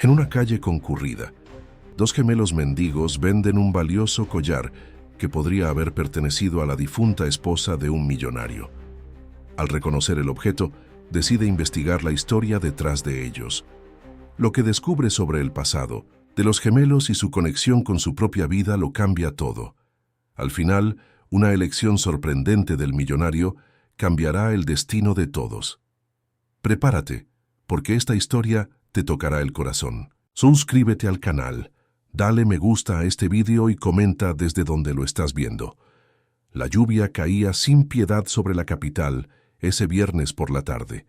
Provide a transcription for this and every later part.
En una calle concurrida, dos gemelos mendigos venden un valioso collar que podría haber pertenecido a la difunta esposa de un millonario. Al reconocer el objeto, decide investigar la historia detrás de ellos. Lo que descubre sobre el pasado de los gemelos y su conexión con su propia vida lo cambia todo. Al final, una elección sorprendente del millonario cambiará el destino de todos. Prepárate, porque esta historia te tocará el corazón. Suscríbete al canal, dale me gusta a este vídeo y comenta desde donde lo estás viendo. La lluvia caía sin piedad sobre la capital ese viernes por la tarde.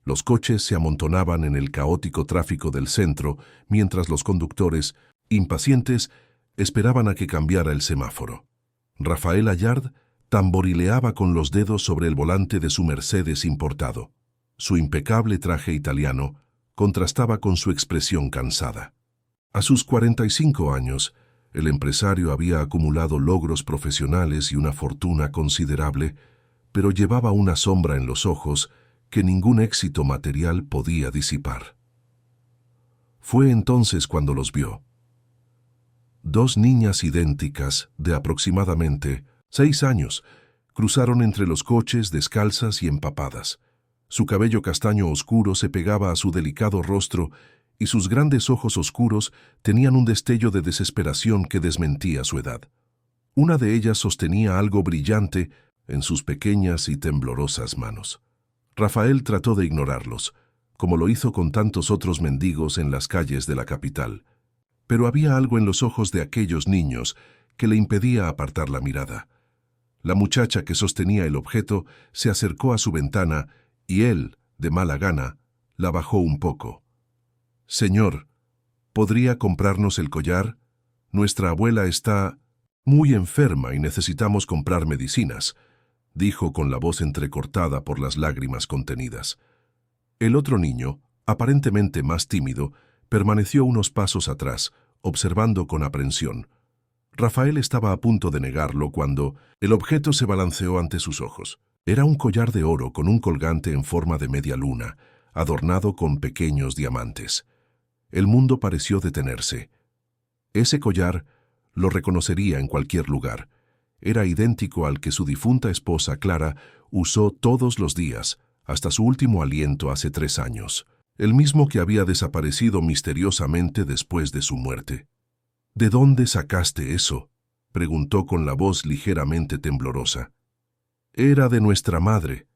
Los coches se amontonaban en el caótico tráfico del centro, mientras los conductores, impacientes, esperaban a que cambiara el semáforo. Rafael Allard tamborileaba con los dedos sobre el volante de su Mercedes importado. Su impecable traje italiano contrastaba con su expresión cansada. A sus 45 años, el empresario había acumulado logros profesionales y una fortuna considerable, pero llevaba una sombra en los ojos que ningún éxito material podía disipar. Fue entonces cuando los vio. Dos niñas idénticas, de aproximadamente 6 años, cruzaron entre los coches descalzas y empapadas. Su cabello castaño oscuro se pegaba a su delicado rostro y sus grandes ojos oscuros tenían un destello de desesperación que desmentía su edad. Una de ellas sostenía algo brillante en sus pequeñas y temblorosas manos. Rafael trató de ignorarlos, como lo hizo con tantos otros mendigos en las calles de la capital. Pero había algo en los ojos de aquellos niños que le impedía apartar la mirada. La muchacha que sostenía el objeto se acercó a su ventana y él, de mala gana, la bajó un poco. «Señor, ¿podría comprarnos el collar? Nuestra abuela está muy enferma y necesitamos comprar medicinas», dijo con la voz entrecortada por las lágrimas contenidas. El otro niño, aparentemente más tímido, permaneció unos pasos atrás, observando con aprensión. Rafael estaba a punto de negarlo cuando el objeto se balanceó ante sus ojos. Era un collar de oro con un colgante en forma de media luna, adornado con pequeños diamantes. El mundo pareció detenerse. Ese collar lo reconocería en cualquier lugar. Era idéntico al que su difunta esposa Clara usó todos los días, hasta su último aliento hace 3 años, el mismo que había desaparecido misteriosamente después de su muerte. «¿De dónde sacaste eso?», preguntó con la voz ligeramente temblorosa. «Era de nuestra madre»,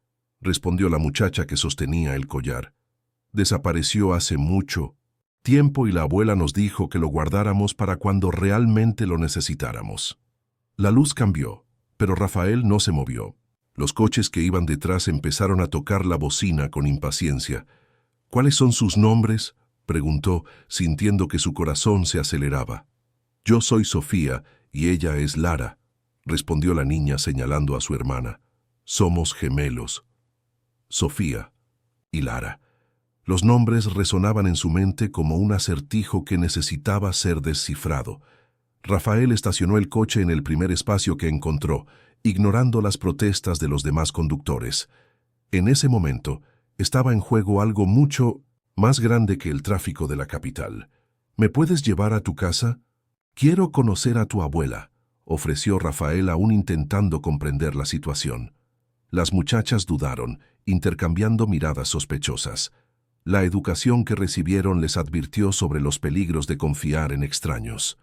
respondió la muchacha que sostenía el collar. «Desapareció hace mucho tiempo y la abuela nos dijo que lo guardáramos para cuando realmente lo necesitáramos». La luz cambió, pero Rafael no se movió. Los coches que iban detrás empezaron a tocar la bocina con impaciencia. «¿Cuáles son sus nombres?», preguntó, sintiendo que su corazón se aceleraba. «Yo soy Sofía y ella es Lara», respondió la niña señalando a su hermana. «Somos gemelos». Sofía y Lara. Los nombres resonaban en su mente como un acertijo que necesitaba ser descifrado. Rafael estacionó el coche en el primer espacio que encontró, ignorando las protestas de los demás conductores. En ese momento, estaba en juego algo mucho más grande que el tráfico de la capital. «¿Me puedes llevar a tu casa? Quiero conocer a tu abuela», ofreció Rafael aún intentando comprender la situación. Las muchachas dudaron, intercambiando miradas sospechosas. La educación que recibieron les advirtió sobre los peligros de confiar en extraños.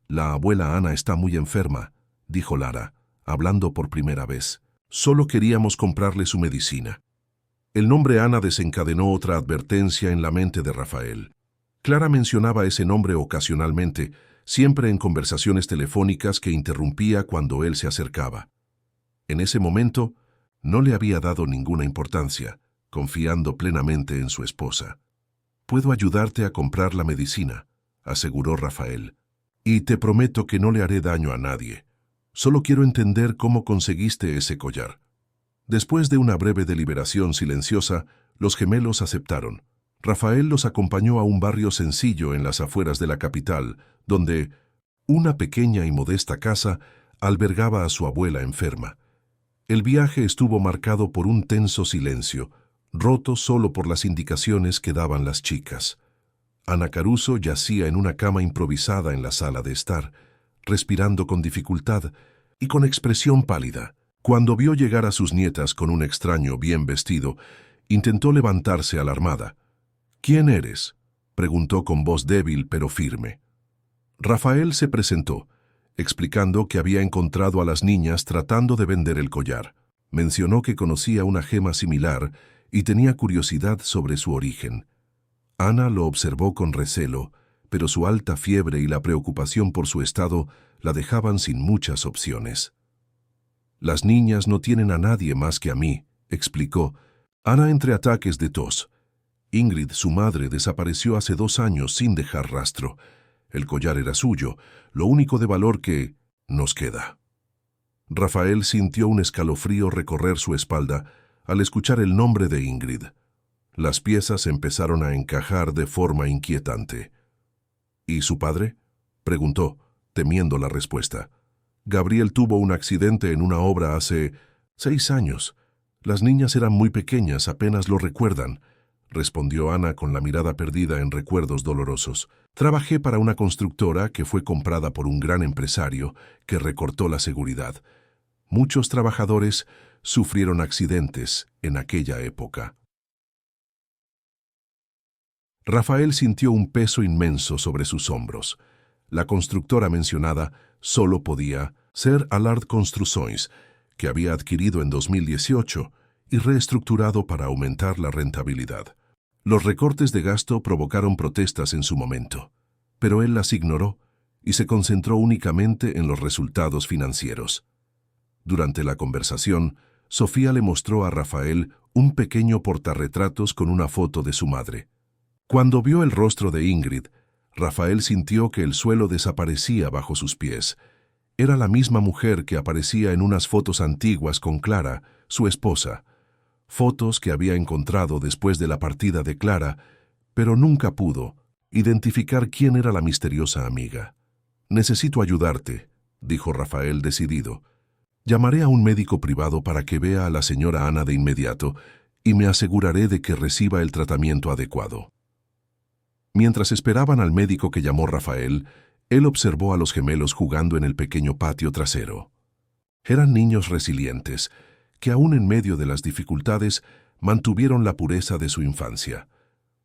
«La abuela Ana está muy enferma», dijo Lara, hablando por primera vez. «Solo queríamos comprarle su medicina». El nombre Ana desencadenó otra advertencia en la mente de Rafael. Clara mencionaba ese nombre ocasionalmente, siempre en conversaciones telefónicas que interrumpía cuando él se acercaba. En ese momento, no le había dado ninguna importancia, confiando plenamente en su esposa. «Puedo ayudarte a comprar la medicina», aseguró Rafael. «Y te prometo que no le haré daño a nadie. Solo quiero entender cómo conseguiste ese collar». Después de una breve deliberación silenciosa, los gemelos aceptaron. Rafael los acompañó a un barrio sencillo en las afueras de la capital, donde una pequeña y modesta casa albergaba a su abuela enferma. El viaje estuvo marcado por un tenso silencio, roto solo por las indicaciones que daban las chicas. Ana Caruso yacía en una cama improvisada en la sala de estar, respirando con dificultad y con expresión pálida. Cuando vio llegar a sus nietas con un extraño bien vestido, intentó levantarse alarmada. «¿Quién eres?», preguntó con voz débil pero firme. Rafael se presentó, explicando que había encontrado a las niñas tratando de vender el collar. Mencionó que conocía una gema similar y tenía curiosidad sobre su origen. Ana lo observó con recelo, pero su alta fiebre y la preocupación por su estado la dejaban sin muchas opciones. «Las niñas no tienen a nadie más que a mí», explicó, Ana entre ataques de tos. «Ingrid, su madre, desapareció hace 2 años sin dejar rastro. El collar era suyo, lo único de valor que nos queda». Rafael sintió un escalofrío recorrer su espalda al escuchar el nombre de Ingrid. Las piezas empezaron a encajar de forma inquietante. «¿Y su padre?», preguntó, temiendo la respuesta. «Gabriel tuvo un accidente en una obra hace 6 años. Las niñas eran muy pequeñas, apenas lo recuerdan», respondió Ana con la mirada perdida en recuerdos dolorosos. «Trabajé para una constructora que fue comprada por un gran empresario que recortó la seguridad. Muchos trabajadores sufrieron accidentes en aquella época». Rafael sintió un peso inmenso sobre sus hombros. La constructora mencionada solo podía ser Allard Construções, que había adquirido en 2018 y reestructurado para aumentar la rentabilidad. Los recortes de gasto provocaron protestas en su momento, pero él las ignoró y se concentró únicamente en los resultados financieros. Durante la conversación, Sofía le mostró a Rafael un pequeño portarretratos con una foto de su madre. Cuando vio el rostro de Ingrid, Rafael sintió que el suelo desaparecía bajo sus pies. Era la misma mujer que aparecía en unas fotos antiguas con Clara, su esposa. Fotos que había encontrado después de la partida de Clara, pero nunca pudo identificar quién era la misteriosa amiga. «Necesito ayudarte», dijo Rafael decidido. «Llamaré a un médico privado para que vea a la señora Ana de inmediato y me aseguraré de que reciba el tratamiento adecuado». Mientras esperaban al médico que llamó Rafael, él observó a los gemelos jugando en el pequeño patio trasero. Eran niños resilientes, que aún en medio de las dificultades mantuvieron la pureza de su infancia.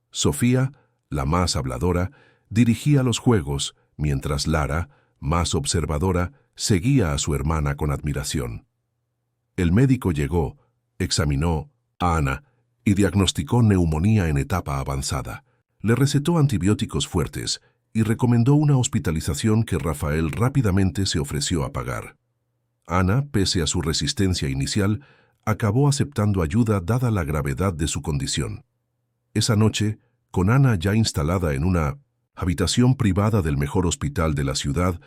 Sofía, la más habladora, dirigía los juegos, mientras Lara, más observadora, seguía a su hermana con admiración. El médico llegó, examinó a Ana y diagnosticó neumonía en etapa avanzada. Le recetó antibióticos fuertes y recomendó una hospitalización que Rafael rápidamente se ofreció a pagar. Ana, pese a su resistencia inicial, acabó aceptando ayuda dada la gravedad de su condición. Esa noche, con Ana ya instalada en una habitación privada del mejor hospital de la ciudad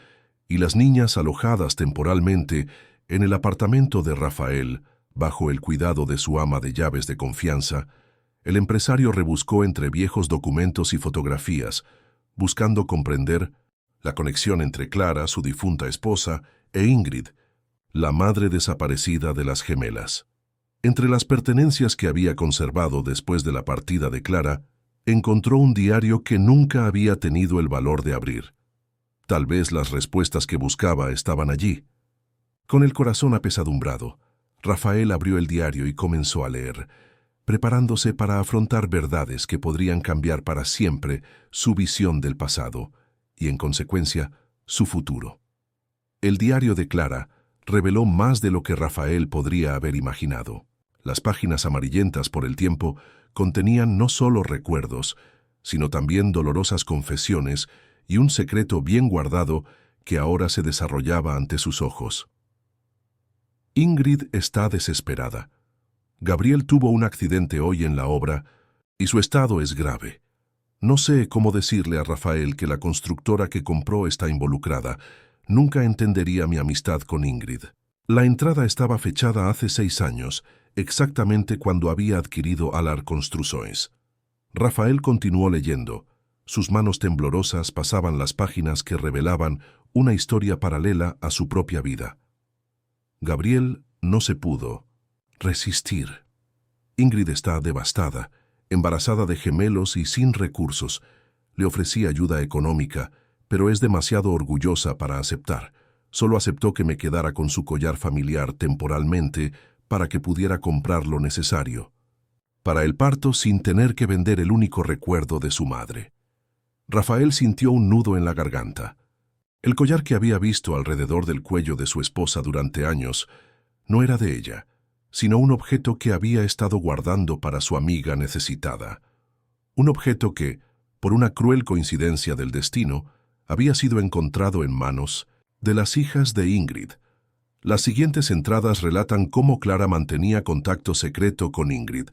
y las niñas alojadas temporalmente en el apartamento de Rafael, bajo el cuidado de su ama de llaves de confianza, el empresario rebuscó entre viejos documentos y fotografías, buscando comprender la conexión entre Clara, su difunta esposa, e Ingrid, la madre desaparecida de las gemelas. Entre las pertenencias que había conservado después de la partida de Clara, encontró un diario que nunca había tenido el valor de abrir. Tal vez las respuestas que buscaba estaban allí. Con el corazón apesadumbrado, Rafael abrió el diario y comenzó a leer, preparándose para afrontar verdades que podrían cambiar para siempre su visión del pasado y, en consecuencia, su futuro. El diario de Clara reveló más de lo que Rafael podría haber imaginado. Las páginas amarillentas por el tiempo contenían no solo recuerdos, sino también dolorosas confesiones y un secreto bien guardado que ahora se desarrollaba ante sus ojos. Ingrid está desesperada. Gabriel tuvo un accidente hoy en la obra y su estado es grave. No sé cómo decirle a Rafael que la constructora que compró está involucrada. Nunca entendería mi amistad con Ingrid. La entrada estaba fechada hace 6 años, exactamente cuando había adquirido Allard Construções. Rafael continuó leyendo. Sus manos temblorosas pasaban las páginas que revelaban una historia paralela a su propia vida. Gabriel no se pudo resistir. Ingrid está devastada, embarazada de gemelos y sin recursos. Le ofrecí ayuda económica, pero es demasiado orgullosa para aceptar. Solo aceptó que me quedara con su collar familiar temporalmente para que pudiera comprar lo necesario para el parto sin tener que vender el único recuerdo de su madre. Rafael sintió un nudo en la garganta. El collar que había visto alrededor del cuello de su esposa durante años no era de ella, sino un objeto que había estado guardando para su amiga necesitada. Un objeto que, por una cruel coincidencia del destino, había sido encontrado en manos de las hijas de Ingrid. Las siguientes entradas relatan cómo Clara mantenía contacto secreto con Ingrid,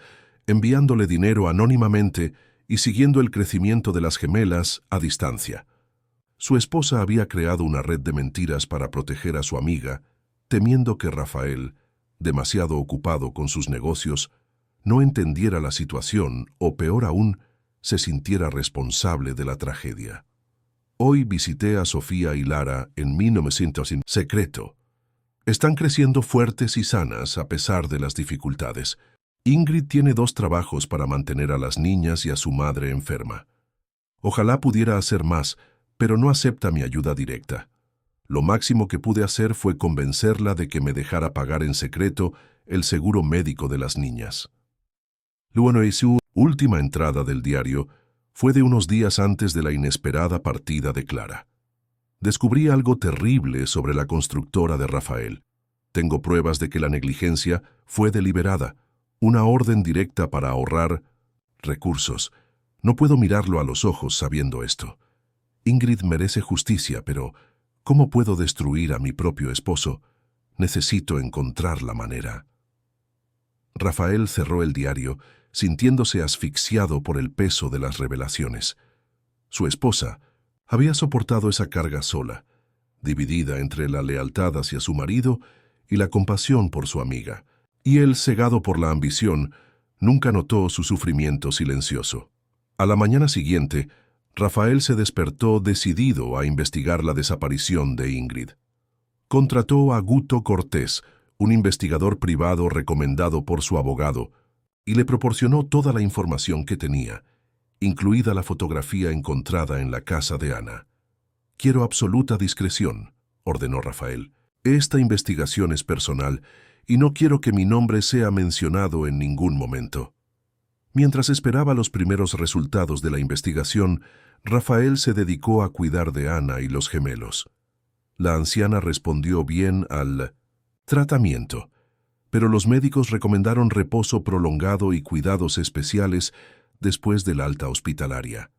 enviándole dinero anónimamente y siguiendo el crecimiento de las gemelas a distancia. Su esposa había creado una red de mentiras para proteger a su amiga, temiendo que Rafael, demasiado ocupado con sus negocios, no entendiera la situación o, peor aún, se sintiera responsable de la tragedia. Hoy visité a Sofía y Lara en 1900 en secreto. Están creciendo fuertes y sanas a pesar de las dificultades. Ingrid tiene 2 trabajos para mantener a las niñas y a su madre enferma. Ojalá pudiera hacer más, pero no acepta mi ayuda directa. Lo máximo que pude hacer fue convencerla de que me dejara pagar en secreto el seguro médico de las niñas. Luego, su última entrada del diario fue de unos días antes de la inesperada partida de Clara. Descubrí algo terrible sobre la constructora de Rafael. Tengo pruebas de que la negligencia fue deliberada, una orden directa para ahorrar recursos. No puedo mirarlo a los ojos sabiendo esto. Ingrid merece justicia, pero ¿cómo puedo destruir a mi propio esposo? Necesito encontrar la manera. Rafael cerró el diario, sintiéndose asfixiado por el peso de las revelaciones. Su esposa había soportado esa carga sola, dividida entre la lealtad hacia su marido y la compasión por su amiga, y él, cegado por la ambición, nunca notó su sufrimiento silencioso. A la mañana siguiente, Rafael se despertó decidido a investigar la desaparición de Ingrid. Contrató a Guto Cortés, un investigador privado recomendado por su abogado, y le proporcionó toda la información que tenía, incluida la fotografía encontrada en la casa de Ana. «Quiero absoluta discreción», ordenó Rafael. «Esta investigación es personal y no quiero que mi nombre sea mencionado en ningún momento». Mientras esperaba los primeros resultados de la investigación, Rafael se dedicó a cuidar de Ana y los gemelos. La anciana respondió bien al tratamiento, pero los médicos recomendaron reposo prolongado y cuidados especiales después del alta hospitalaria.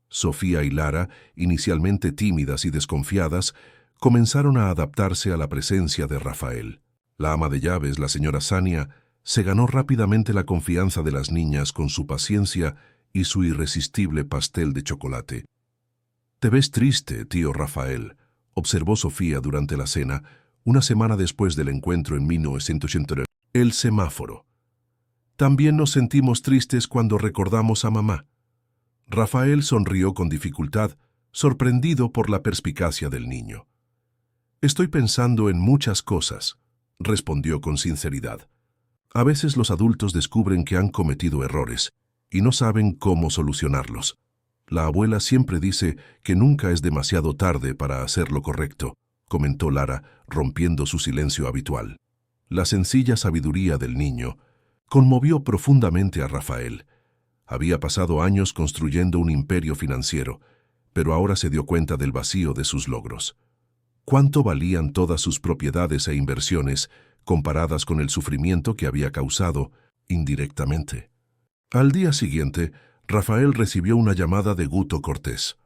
Sofía y Lara, inicialmente tímidas y desconfiadas, comenzaron a adaptarse a la presencia de Rafael. La ama de llaves, la señora Sania, se ganó rápidamente la confianza de las niñas con su paciencia y su irresistible pastel de chocolate. «Te ves triste, tío Rafael», observó Sofía durante la cena, una semana después del encuentro en 1989. El semáforo. «También nos sentimos tristes cuando recordamos a mamá». Rafael sonrió con dificultad, sorprendido por la perspicacia del niño. «Estoy pensando en muchas cosas», respondió con sinceridad. «A veces los adultos descubren que han cometido errores y no saben cómo solucionarlos. La abuela siempre dice que nunca es demasiado tarde para hacer lo correcto», comentó Lara, rompiendo su silencio habitual. La sencilla sabiduría del niño conmovió profundamente a Rafael. Había pasado años construyendo un imperio financiero, pero ahora se dio cuenta del vacío de sus logros. ¿Cuánto valían todas sus propiedades e inversiones comparadas con el sufrimiento que había causado indirectamente? Al día siguiente, Rafael recibió una llamada de Guto Cortés.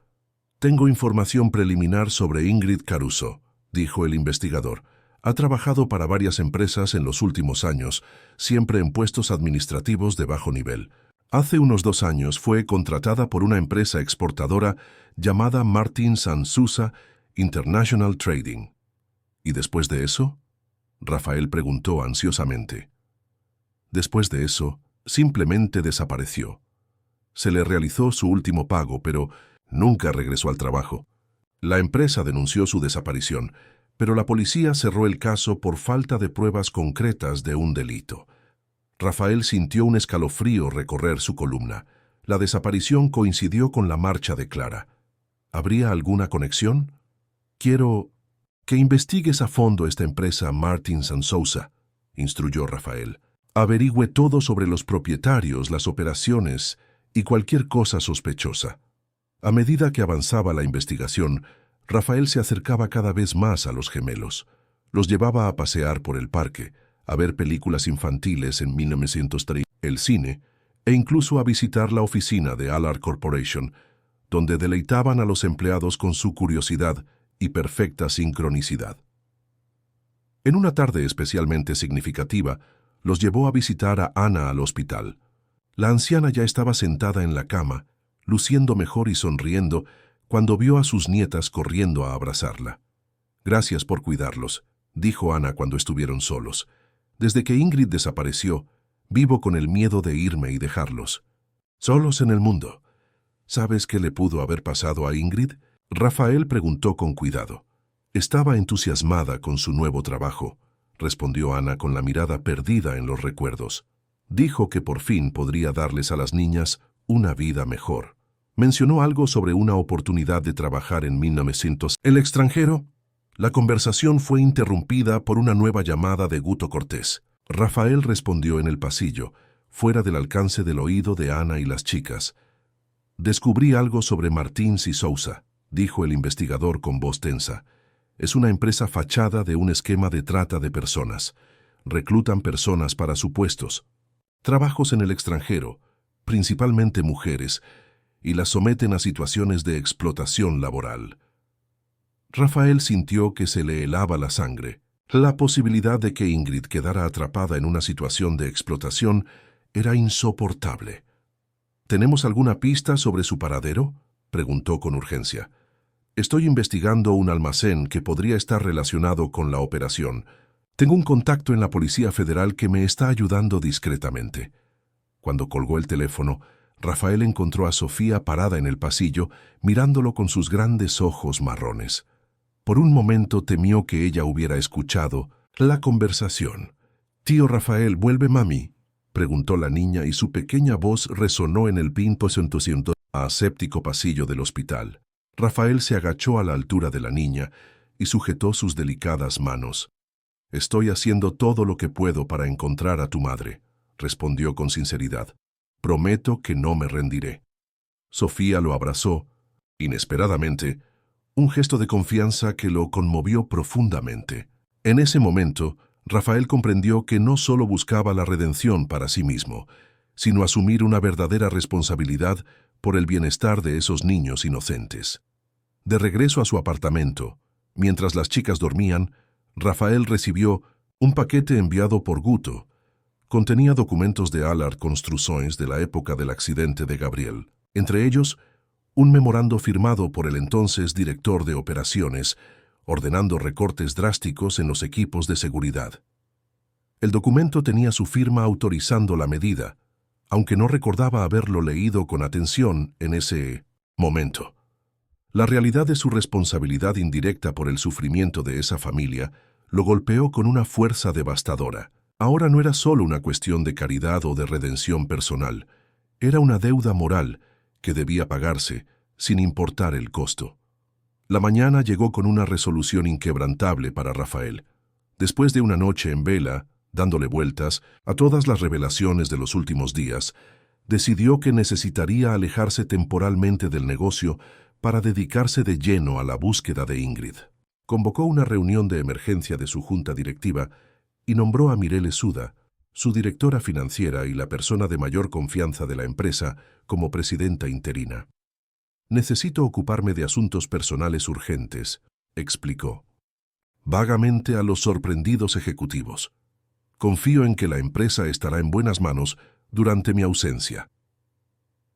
«Tengo información preliminar sobre Ingrid Caruso», dijo el investigador. «Ha trabajado para varias empresas en los últimos años, siempre en puestos administrativos de bajo nivel. Hace unos 2 años fue contratada por una empresa exportadora llamada Martin & Sousa International Trading». «¿Y después de eso?», Rafael preguntó ansiosamente. «Después de eso, simplemente desapareció. Se le realizó su último pago, pero nunca regresó al trabajo. La empresa denunció su desaparición, pero la policía cerró el caso por falta de pruebas concretas de un delito». Rafael sintió un escalofrío recorrer su columna. La desaparición coincidió con la marcha de Clara. ¿Habría alguna conexión? Quiero que investigues a fondo esta empresa Martins & Sousa, instruyó Rafael. Averigüe todo sobre los propietarios, las operaciones y cualquier cosa sospechosa. A medida que avanzaba la investigación, Rafael se acercaba cada vez más a los gemelos. Los llevaba a pasear por el parque, a ver películas infantiles en 1930, el cine, e incluso a visitar la oficina de Allard Corporation, donde deleitaban a los empleados con su curiosidad y perfecta sincronicidad. En una tarde especialmente significativa, los llevó a visitar a Ana al hospital. La anciana ya estaba sentada en la cama, luciendo mejor y sonriendo, cuando vio a sus nietas corriendo a abrazarla. «Gracias por cuidarlos», dijo Ana cuando estuvieron solos. «Desde que Ingrid desapareció, vivo con el miedo de irme y dejarlos. Solos en el mundo. ¿Sabes qué le pudo haber pasado a Ingrid?», Rafael preguntó con cuidado. «Estaba entusiasmada con su nuevo trabajo», respondió Ana con la mirada perdida en los recuerdos. «Dijo que por fin podría darles a las niñas una vida mejor. Mencionó algo sobre una oportunidad de trabajar en 1900. ¿El extranjero?». La conversación fue interrumpida por una nueva llamada de Guto Cortés. Rafael respondió en el pasillo, fuera del alcance del oído de Ana y las chicas. «Descubrí algo sobre Martins y Sousa», dijo el investigador con voz tensa. «Es una empresa fachada de un esquema de trata de personas. Reclutan personas para supuestos trabajos en el extranjero, principalmente mujeres, y las someten a situaciones de explotación laboral». Rafael sintió que se le helaba la sangre. La posibilidad de que Ingrid quedara atrapada en una situación de explotación era insoportable. «¿Tenemos alguna pista sobre su paradero?», preguntó con urgencia. «Estoy investigando un almacén que podría estar relacionado con la operación. Tengo un contacto en la Policía Federal que me está ayudando discretamente». Cuando colgó el teléfono, Rafael encontró a Sofía parada en el pasillo, mirándolo con sus grandes ojos marrones. Por un momento temió que ella hubiera escuchado la conversación. «Tío Rafael, ¿vuelve mami?», preguntó la niña y su pequeña voz resonó en el aséptico pasillo del hospital. Rafael se agachó a la altura de la niña y sujetó sus delicadas manos. «Estoy haciendo todo lo que puedo para encontrar a tu madre», respondió con sinceridad. «Prometo que no me rendiré». Sofía lo abrazó, inesperadamente, un gesto de confianza que lo conmovió profundamente. En ese momento, Rafael comprendió que no solo buscaba la redención para sí mismo, sino asumir una verdadera responsabilidad por el bienestar de esos niños inocentes. De regreso a su apartamento, mientras las chicas dormían, Rafael recibió un paquete enviado por Guto. Contenía documentos de Allard Construções de la época del accidente de Gabriel, entre ellos un memorando firmado por el entonces director de operaciones, ordenando recortes drásticos en los equipos de seguridad. El documento tenía su firma autorizando la medida, aunque no recordaba haberlo leído con atención en ese momento. La realidad de su responsabilidad indirecta por el sufrimiento de esa familia lo golpeó con una fuerza devastadora. Ahora no era solo una cuestión de caridad o de redención personal, era una deuda moral que debía pagarse sin importar el costo. La mañana llegó con una resolución inquebrantable para Rafael. Después de una noche en vela, dándole vueltas a todas las revelaciones de los últimos días, decidió que necesitaría alejarse temporalmente del negocio para dedicarse de lleno a la búsqueda de Ingrid. Convocó una reunión de emergencia de su junta directiva y nombró a Mirelle Suda, su directora financiera y la persona de mayor confianza de la empresa, como presidenta interina. «Necesito ocuparme de asuntos personales urgentes», explicó vagamente a los sorprendidos ejecutivos. «Confío en que la empresa estará en buenas manos durante mi ausencia».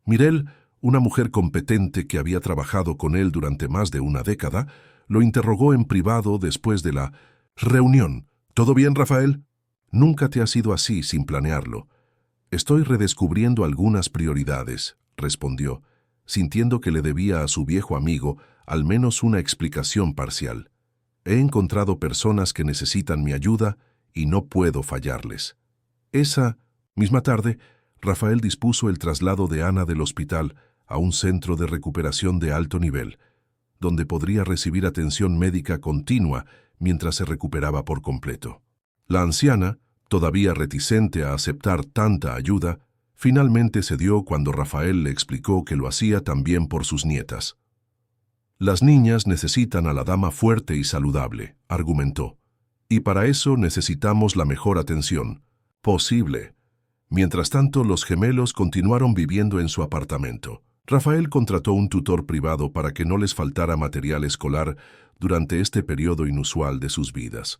Mirelle, una mujer competente que había trabajado con él durante más de una década, lo interrogó en privado después de la reunión. «¿Todo bien, Rafael?». «Nunca te has ido así sin planearlo». «Estoy redescubriendo algunas prioridades», respondió, sintiendo que le debía a su viejo amigo al menos una explicación parcial. «He encontrado personas que necesitan mi ayuda y no puedo fallarles». Esa misma tarde, Rafael dispuso el traslado de Ana del hospital a un centro de recuperación de alto nivel, donde podría recibir atención médica continua mientras se recuperaba por completo. La anciana, todavía reticente a aceptar tanta ayuda, finalmente cedió cuando Rafael le explicó que lo hacía también por sus nietas. Las niñas necesitan a la dama fuerte y saludable, argumentó, y para eso necesitamos la mejor atención posible. Mientras tanto, los gemelos continuaron viviendo en su apartamento. Rafael contrató un tutor privado para que no les faltara material escolar durante este periodo inusual de sus vidas.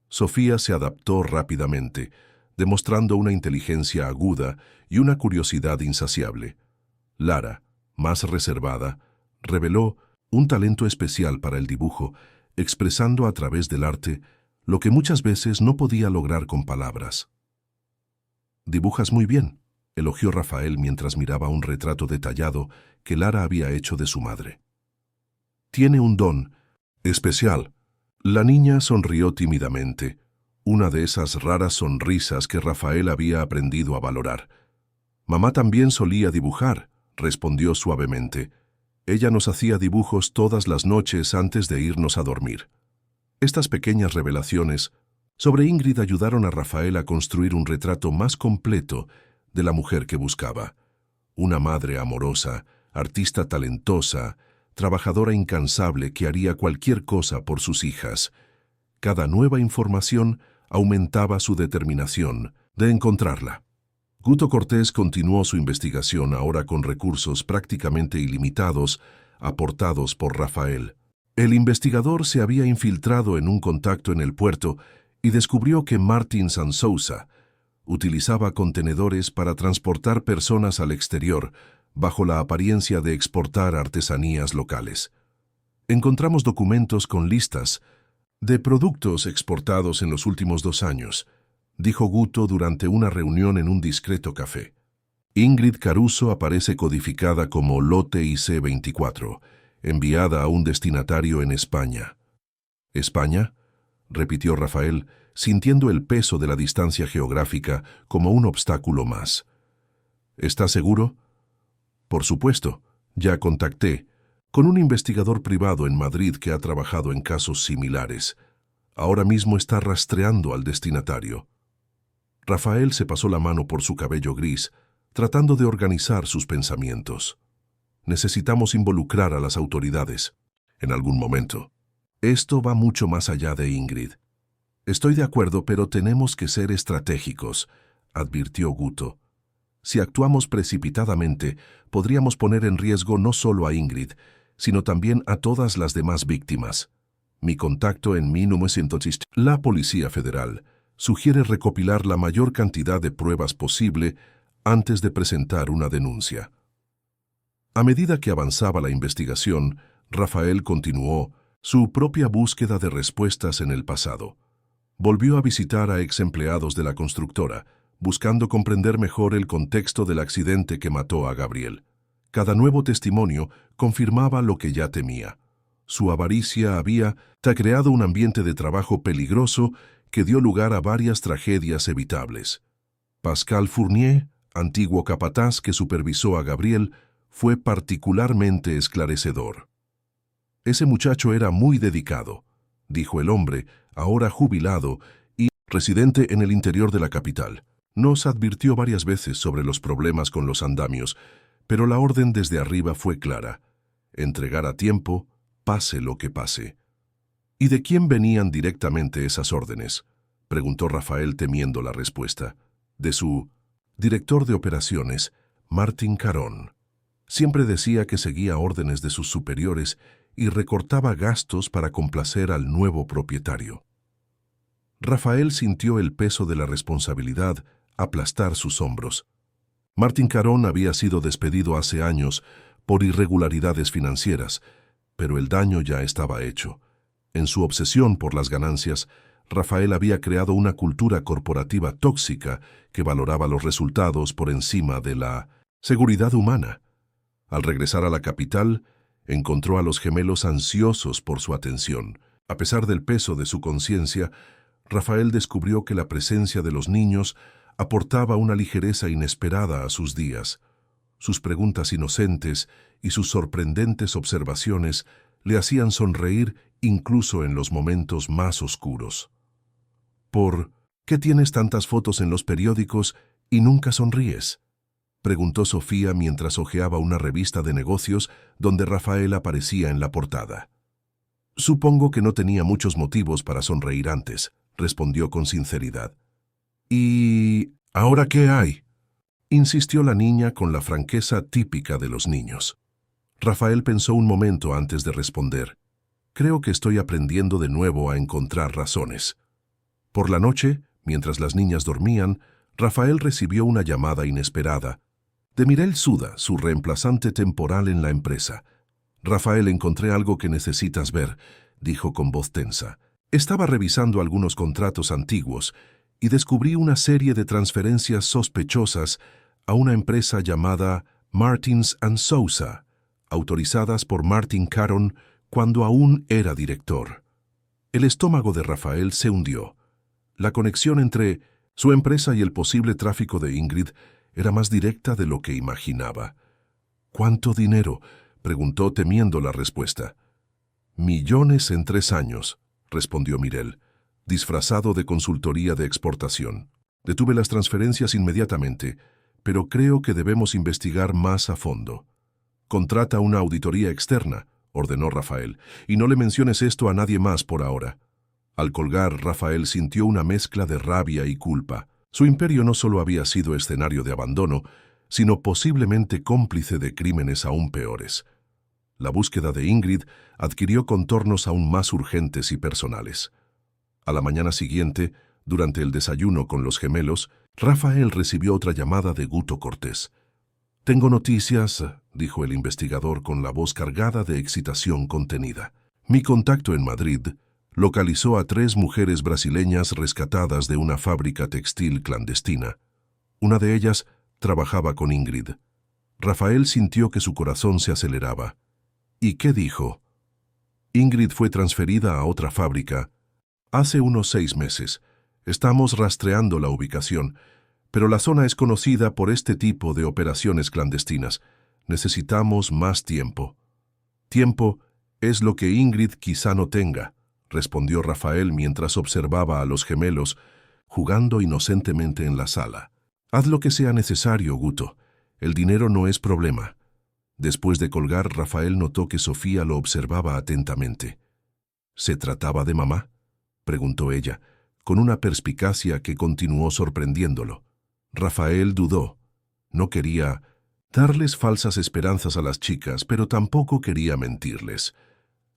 Sofía se adaptó rápidamente, demostrando una inteligencia aguda y una curiosidad insaciable. Lara, más reservada, reveló un talento especial para el dibujo, expresando a través del arte lo que muchas veces no podía lograr con palabras. «Dibujas muy bien», elogió Rafael mientras miraba un retrato detallado que Lara había hecho de su madre. «Tiene un don especial». La niña sonrió tímidamente, una de esas raras sonrisas que Rafael había aprendido a valorar. «Mamá también solía dibujar», respondió suavemente. «Ella nos hacía dibujos todas las noches antes de irnos a dormir». Estas pequeñas revelaciones sobre Ingrid ayudaron a Rafael a construir un retrato más completo de la mujer que buscaba. Una madre amorosa, artista talentosa, trabajadora incansable que haría cualquier cosa por sus hijas. Cada nueva información aumentaba su determinación de encontrarla. Guto Cortés continuó su investigación ahora con recursos prácticamente ilimitados aportados por Rafael. El investigador se había infiltrado en un contacto en el puerto y descubrió que Martin Sansousa utilizaba contenedores para transportar personas al exterior bajo la apariencia de exportar artesanías locales. Encontramos documentos con listas de productos exportados en los últimos 2 años, dijo Guto durante una reunión en un discreto café. Ingrid Caruso aparece codificada como lote IC-24, enviada a un destinatario en España. ¿España?, repitió Rafael, sintiendo el peso de la distancia geográfica como un obstáculo más. ¿Estás seguro? Por supuesto, ya contacté con un investigador privado en Madrid que ha trabajado en casos similares. Ahora mismo está rastreando al destinatario. Rafael se pasó la mano por su cabello gris, tratando de organizar sus pensamientos. Necesitamos involucrar a las autoridades en algún momento. Esto va mucho más allá de Ingrid. Estoy de acuerdo, pero tenemos que ser estratégicos, advirtió Guto. Si actuamos precipitadamente, podríamos poner en riesgo no solo a Ingrid, sino también a todas las demás víctimas. Mi contacto en 1900. La Policía Federal sugiere recopilar la mayor cantidad de pruebas posible antes de presentar una denuncia. A medida que avanzaba la investigación, Rafael continuó su propia búsqueda de respuestas en el pasado. Volvió a visitar a ex-empleados de la constructora, buscando comprender mejor el contexto del accidente que mató a Gabriel. Cada nuevo testimonio confirmaba lo que ya temía. Su avaricia había creado un ambiente de trabajo peligroso que dio lugar a varias tragedias evitables. Pascal Fournier, antiguo capataz que supervisó a Gabriel, fue particularmente esclarecedor. «Ese muchacho era muy dedicado», dijo el hombre, ahora jubilado y residente en el interior de la capital. Nos advirtió varias veces sobre los problemas con los andamios, pero la orden desde arriba fue clara: entregar a tiempo, pase lo que pase. ¿Y de quién venían directamente esas órdenes?, preguntó Rafael temiendo la respuesta. De su director de operaciones, Martín Carón. Siempre decía que seguía órdenes de sus superiores y recortaba gastos para complacer al nuevo propietario. Rafael sintió el peso de la responsabilidad aplastar sus hombros. Martín Carón había sido despedido hace años por irregularidades financieras, pero el daño ya estaba hecho. En su obsesión por las ganancias, Rafael había creado una cultura corporativa tóxica que valoraba los resultados por encima de la seguridad humana. Al regresar a la capital, encontró a los gemelos ansiosos por su atención. A pesar del peso de su conciencia, Rafael descubrió que la presencia de los niños aportaba una ligereza inesperada a sus días. Sus preguntas inocentes y sus sorprendentes observaciones le hacían sonreír incluso en los momentos más oscuros. ¿Por qué tienes tantas fotos en los periódicos y nunca sonríes?, preguntó Sofía mientras hojeaba una revista de negocios donde Rafael aparecía en la portada. Supongo que no tenía muchos motivos para sonreír antes, respondió con sinceridad. ¿Y ahora qué hay?, insistió la niña con la franqueza típica de los niños. Rafael pensó un momento antes de responder. Creo que estoy aprendiendo de nuevo a encontrar razones. Por la noche, mientras las niñas dormían, Rafael recibió una llamada inesperada de Mirel Suda, su reemplazante temporal en la empresa. Rafael, encontré algo que necesitas ver, dijo con voz tensa. Estaba revisando algunos contratos antiguos y descubrí una serie de transferencias sospechosas a una empresa llamada Martins & Sousa, autorizadas por Martin Caron cuando aún era director. El estómago de Rafael se hundió. La conexión entre su empresa y el posible tráfico de Ingrid era más directa de lo que imaginaba. ¿Cuánto dinero?, preguntó temiendo la respuesta. «Millones en 3 años», respondió Mirel, disfrazado de consultoría de exportación. Detuve las transferencias inmediatamente, pero creo que debemos investigar más a fondo. Contrata una auditoría externa, ordenó Rafael, y no le menciones esto a nadie más por ahora. Al colgar, Rafael sintió una mezcla de rabia y culpa. Su imperio no solo había sido escenario de abandono, sino posiblemente cómplice de crímenes aún peores. La búsqueda de Ingrid adquirió contornos aún más urgentes y personales. A la mañana siguiente, durante el desayuno con los gemelos, Rafael recibió otra llamada de Guto Cortés. «Tengo noticias», dijo el investigador con la voz cargada de excitación contenida. «Mi contacto en Madrid localizó a 3 mujeres brasileñas rescatadas de una fábrica textil clandestina. Una de ellas trabajaba con Ingrid». Rafael sintió que su corazón se aceleraba. «¿Y qué dijo?». «Ingrid fue transferida a otra fábrica hace unos 6 meses. Estamos rastreando la ubicación, pero la zona es conocida por este tipo de operaciones clandestinas. Necesitamos más tiempo». «Tiempo es lo que Ingrid quizá no tenga», respondió Rafael mientras observaba a los gemelos jugando inocentemente en la sala. «Haz lo que sea necesario, Guto. El dinero no es problema». Después de colgar, Rafael notó que Sofía lo observaba atentamente. «¿Se trataba de mamá?», preguntó ella, con una perspicacia que continuó sorprendiéndolo. Rafael dudó. No quería darles falsas esperanzas a las chicas, pero tampoco quería mentirles.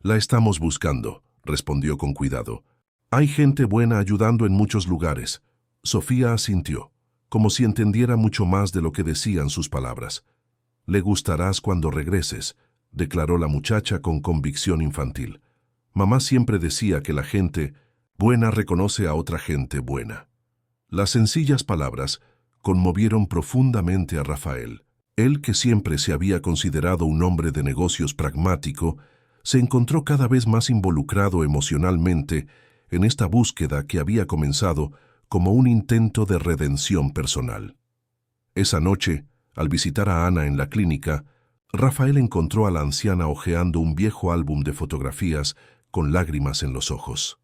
«La estamos buscando», respondió con cuidado. «Hay gente buena ayudando en muchos lugares». Sofía asintió, como si entendiera mucho más de lo que decían sus palabras. «Le gustarás cuando regreses», declaró la muchacha con convicción infantil. «Mamá siempre decía que la gente buena reconoce a otra gente buena». Las sencillas palabras conmovieron profundamente a Rafael. Él, que siempre se había considerado un hombre de negocios pragmático, se encontró cada vez más involucrado emocionalmente en esta búsqueda que había comenzado como un intento de redención personal. Esa noche, al visitar a Ana en la clínica, Rafael encontró a la anciana hojeando un viejo álbum de fotografías con lágrimas en los ojos.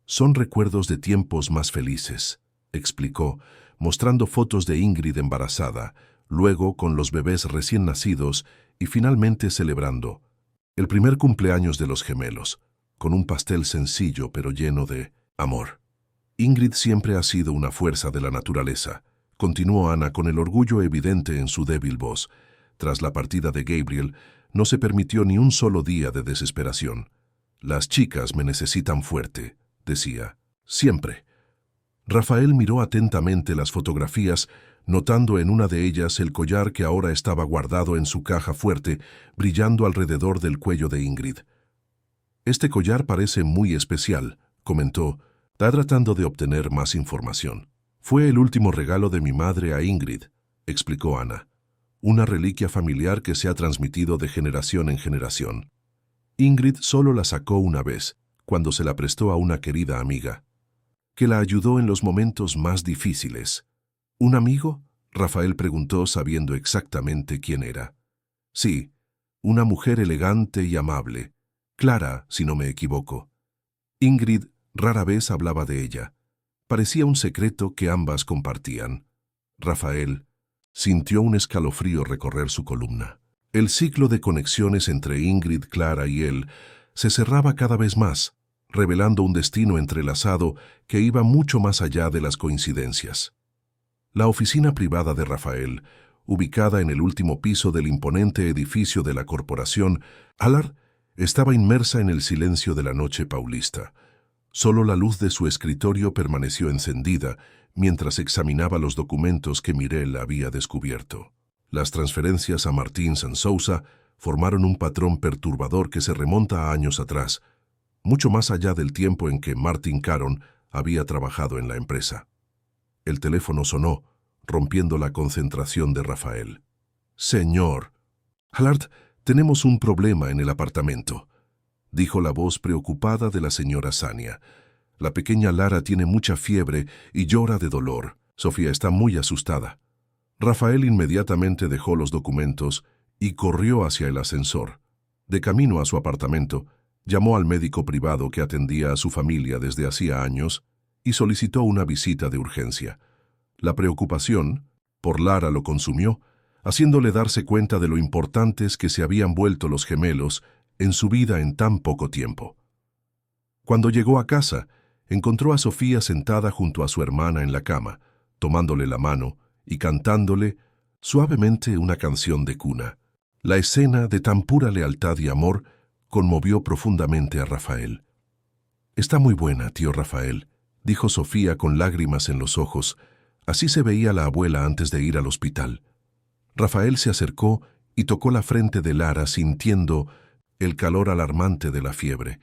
«Son recuerdos de tiempos más felices», explicó, mostrando fotos de Ingrid embarazada, luego con los bebés recién nacidos y finalmente celebrando el primer cumpleaños de los gemelos, con un pastel sencillo pero lleno de amor. «Ingrid siempre ha sido una fuerza de la naturaleza», continuó Ana con el orgullo evidente en su débil voz. «Tras la partida de Gabriel, no se permitió ni un solo día de desesperación. Las chicas me necesitan fuerte», decía, «siempre». Rafael miró atentamente las fotografías, notando en una de ellas el collar que ahora estaba guardado en su caja fuerte, brillando alrededor del cuello de Ingrid. «Este collar parece muy especial», comentó, tratando de obtener más información. «Fue el último regalo de mi madre a Ingrid», explicó Ana. «Una reliquia familiar que se ha transmitido de generación en generación. Ingrid solo la sacó una vez, cuando se la prestó a una querida amiga, que la ayudó en los momentos más difíciles. ¿Un amigo?, Rafael preguntó sabiendo exactamente quién era. Sí, una mujer elegante y amable. Clara, si no me equivoco. Ingrid rara vez hablaba de ella. Parecía un secreto que ambas compartían. Rafael sintió un escalofrío recorrer su columna. El ciclo de conexiones entre Ingrid, Clara y él se cerraba cada vez más, revelando un destino entrelazado que iba mucho más allá de las coincidencias. La oficina privada de Rafael, ubicada en el último piso del imponente edificio de la corporación, Allard, estaba inmersa en el silencio de la noche paulista. Solo la luz de su escritorio permaneció encendida mientras examinaba los documentos que Mireille había descubierto. Las transferencias a Martín Sansousa formaron un patrón perturbador que se remonta a años atrás, mucho más allá del tiempo en que Martin Caron había trabajado en la empresa. El teléfono sonó, rompiendo la concentración de Rafael. «Señor Allard, tenemos un problema en el apartamento», dijo la voz preocupada de la señora Sania. «La pequeña Lara tiene mucha fiebre y llora de dolor. Sofía está muy asustada». Rafael inmediatamente dejó los documentos y corrió hacia el ascensor. De camino a su apartamento, llamó al médico privado que atendía a su familia desde hacía años y solicitó una visita de urgencia. La preocupación por Lara lo consumió, haciéndole darse cuenta de lo importantes que se habían vuelto los gemelos en su vida en tan poco tiempo. Cuando llegó a casa, encontró a Sofía sentada junto a su hermana en la cama, tomándole la mano y cantándole suavemente una canción de cuna. La escena de tan pura lealtad y amor conmovió profundamente a Rafael. «Está muy buena, tío Rafael», dijo Sofía con lágrimas en los ojos. Así se veía la abuela antes de ir al hospital. Rafael se acercó y tocó la frente de Lara sintiendo el calor alarmante de la fiebre.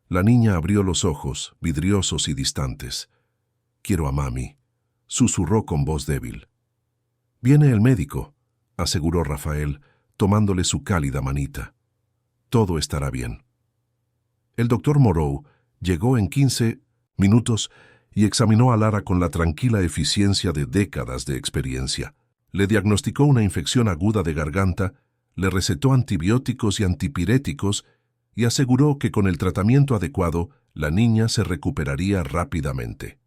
La niña abrió los ojos, vidriosos y distantes. «Quiero a mami», susurró con voz débil. «Viene el médico», aseguró Rafael, tomándole su cálida manita. «Todo estará bien». El doctor Moreau llegó en 15 minutos y examinó a Lara con la tranquila eficiencia de décadas de experiencia. Le diagnosticó una infección aguda de garganta, le recetó antibióticos y antipiréticos y aseguró que con el tratamiento adecuado la niña se recuperaría rápidamente.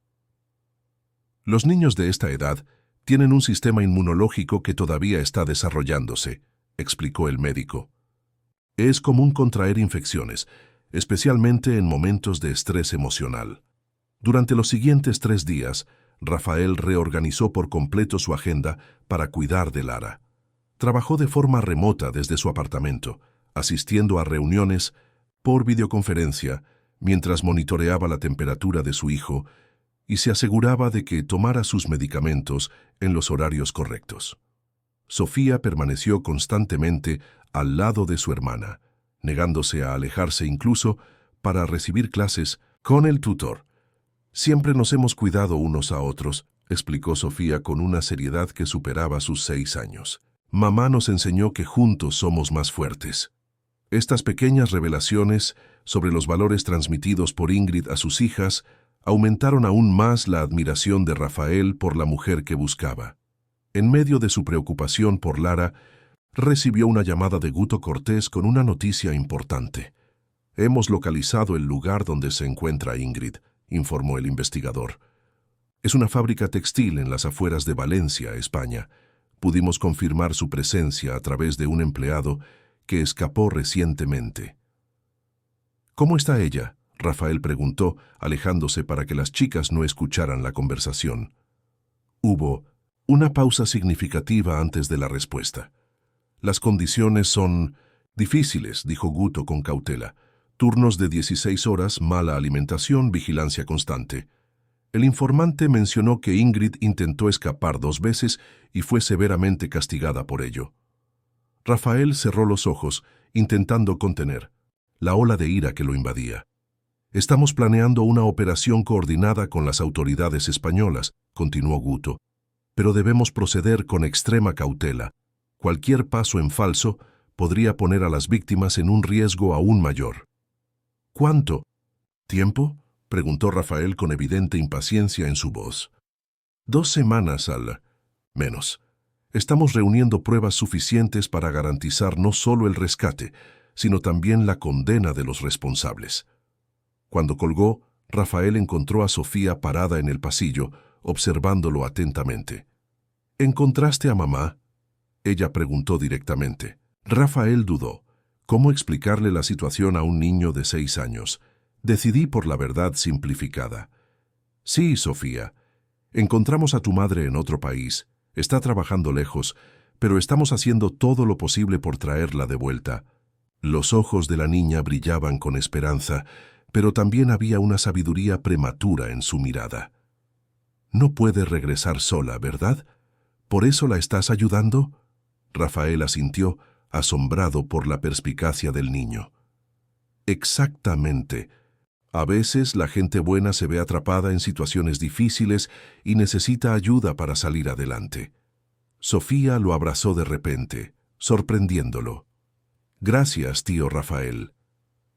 Los niños de esta edad tienen un sistema inmunológico que todavía está desarrollándose, explicó el médico. Es común contraer infecciones, especialmente en momentos de estrés emocional. Durante los siguientes 3 días, Rafael reorganizó por completo su agenda para cuidar de Lara. Trabajó de forma remota desde su apartamento, asistiendo a reuniones por videoconferencia mientras monitoreaba la temperatura de su hijo y se aseguraba de que tomara sus medicamentos en los horarios correctos. Sofía permaneció constantemente al lado de su hermana, negándose a alejarse incluso para recibir clases con el tutor. «Siempre nos hemos cuidado unos a otros», explicó Sofía con una seriedad que superaba sus 6 años. «Mamá nos enseñó que juntos somos más fuertes». Estas pequeñas revelaciones sobre los valores transmitidos por Ingrid a sus hijas aumentaron aún más la admiración de Rafael por la mujer que buscaba. En medio de su preocupación por Lara, recibió una llamada de Guto Cortés con una noticia importante. «Hemos localizado el lugar donde se encuentra Ingrid», informó el investigador. «Es una fábrica textil en las afueras de Valencia, España. Pudimos confirmar su presencia a través de un empleado que escapó recientemente». «¿Cómo está ella?», Rafael preguntó, alejándose para que las chicas no escucharan la conversación. Hubo una pausa significativa antes de la respuesta. «Las condiciones son difíciles», dijo Guto con cautela. «Turnos de 16 horas, mala alimentación, vigilancia constante». El informante mencionó que Ingrid intentó escapar 2 veces y fue severamente castigada por ello. Rafael cerró los ojos, intentando contener la ola de ira que lo invadía. «Estamos planeando una operación coordinada con las autoridades españolas», continuó Guto, «pero debemos proceder con extrema cautela. Cualquier paso en falso podría poner a las víctimas en un riesgo aún mayor». «¿Cuánto tiempo?», preguntó Rafael con evidente impaciencia en su voz. 2 semanas, Al. Menos. Estamos reuniendo pruebas suficientes para garantizar no solo el rescate, sino también la condena de los responsables. Cuando colgó, Rafael encontró a Sofía parada en el pasillo, observándolo atentamente. ¿Encontraste a mamá?, ella preguntó directamente. Rafael dudó. ¿Cómo explicarle la situación a un niño de 6 años? Decidí por la verdad simplificada. Sí, Sofía. Encontramos a tu madre en otro país. Está trabajando lejos, pero estamos haciendo todo lo posible por traerla de vuelta. Los ojos de la niña brillaban con esperanza, pero también había una sabiduría prematura en su mirada. No puede regresar sola, ¿verdad? ¿Por eso la estás ayudando? Rafael asintió, asombrado por la perspicacia del niño. Exactamente. A veces la gente buena se ve atrapada en situaciones difíciles y necesita ayuda para salir adelante. Sofía lo abrazó de repente, sorprendiéndolo. Gracias, tío Rafael.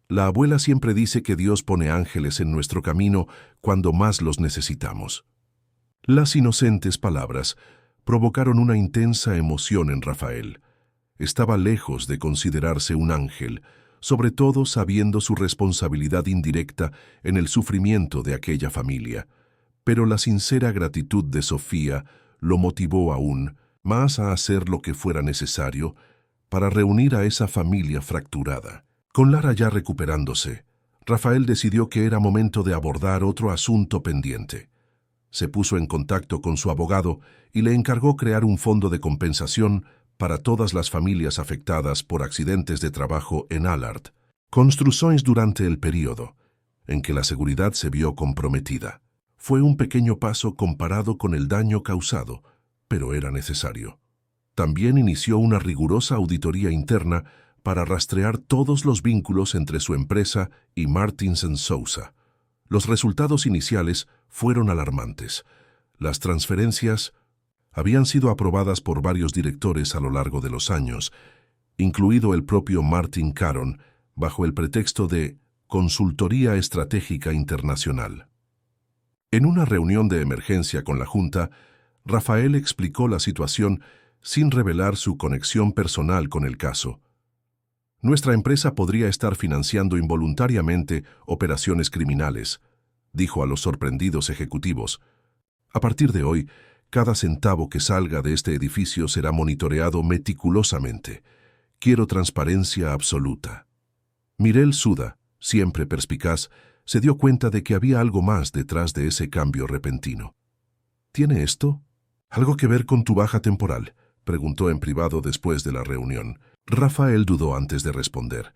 La abuela siempre dice que Dios pone ángeles en nuestro camino cuando más los necesitamos. Las inocentes palabras provocaron una intensa emoción en Rafael. Estaba lejos de considerarse un ángel, sobre todo sabiendo su responsabilidad indirecta en el sufrimiento de aquella familia. Pero la sincera gratitud de Sofía lo motivó aún más a hacer lo que fuera necesario para reunir a esa familia fracturada. Con Lara ya recuperándose, Rafael decidió que era momento de abordar otro asunto pendiente. Se puso en contacto con su abogado y le encargó crear un fondo de compensación para todas las familias afectadas por accidentes de trabajo en Allard, construcciones durante el período en que la seguridad se vio comprometida. Fue un pequeño paso comparado con el daño causado, pero era necesario. También inició una rigurosa auditoría interna para rastrear todos los vínculos entre su empresa y Martins & Sousa. Los resultados iniciales fueron alarmantes. Las transferencias habían sido aprobadas por varios directores a lo largo de los años, incluido el propio Martin Caron, bajo el pretexto de Consultoría Estratégica Internacional. En una reunión de emergencia con la Junta, Rafael explicó la situación sin revelar su conexión personal con el caso. Nuestra empresa podría estar financiando involuntariamente operaciones criminales, dijo a los sorprendidos ejecutivos. A partir de hoy, cada centavo que salga de este edificio será monitoreado meticulosamente. Quiero transparencia absoluta. Mirel Suda, siempre perspicaz, se dio cuenta de que había algo más detrás de ese cambio repentino. ¿Tiene esto algo que ver con tu baja temporal?, preguntó en privado después de la reunión. Rafael dudó antes de responder.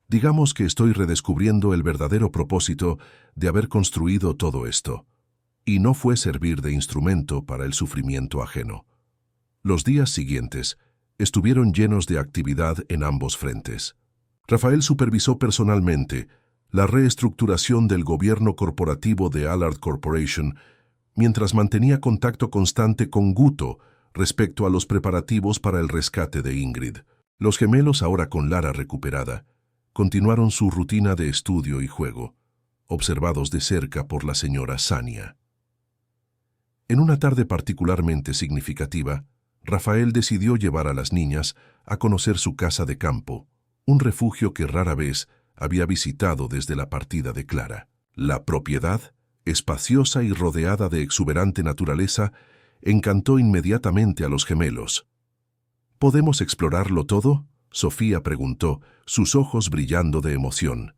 Digamos que estoy redescubriendo el verdadero propósito de haber construido todo esto, y no fue servir de instrumento para el sufrimiento ajeno. Los días siguientes estuvieron llenos de actividad en ambos frentes. Rafael supervisó personalmente la reestructuración del gobierno corporativo de Allard Corporation, mientras mantenía contacto constante con Guto respecto a los preparativos para el rescate de Ingrid. Los gemelos, ahora con Lara recuperada, continuaron su rutina de estudio y juego, observados de cerca por la señora Sania. En una tarde particularmente significativa, Rafael decidió llevar a las niñas a conocer su casa de campo, un refugio que rara vez había visitado desde la partida de Clara. La propiedad, espaciosa y rodeada de exuberante naturaleza, encantó inmediatamente a los gemelos. ¿Podemos explorarlo todo?, Sofía preguntó, sus ojos brillando de emoción.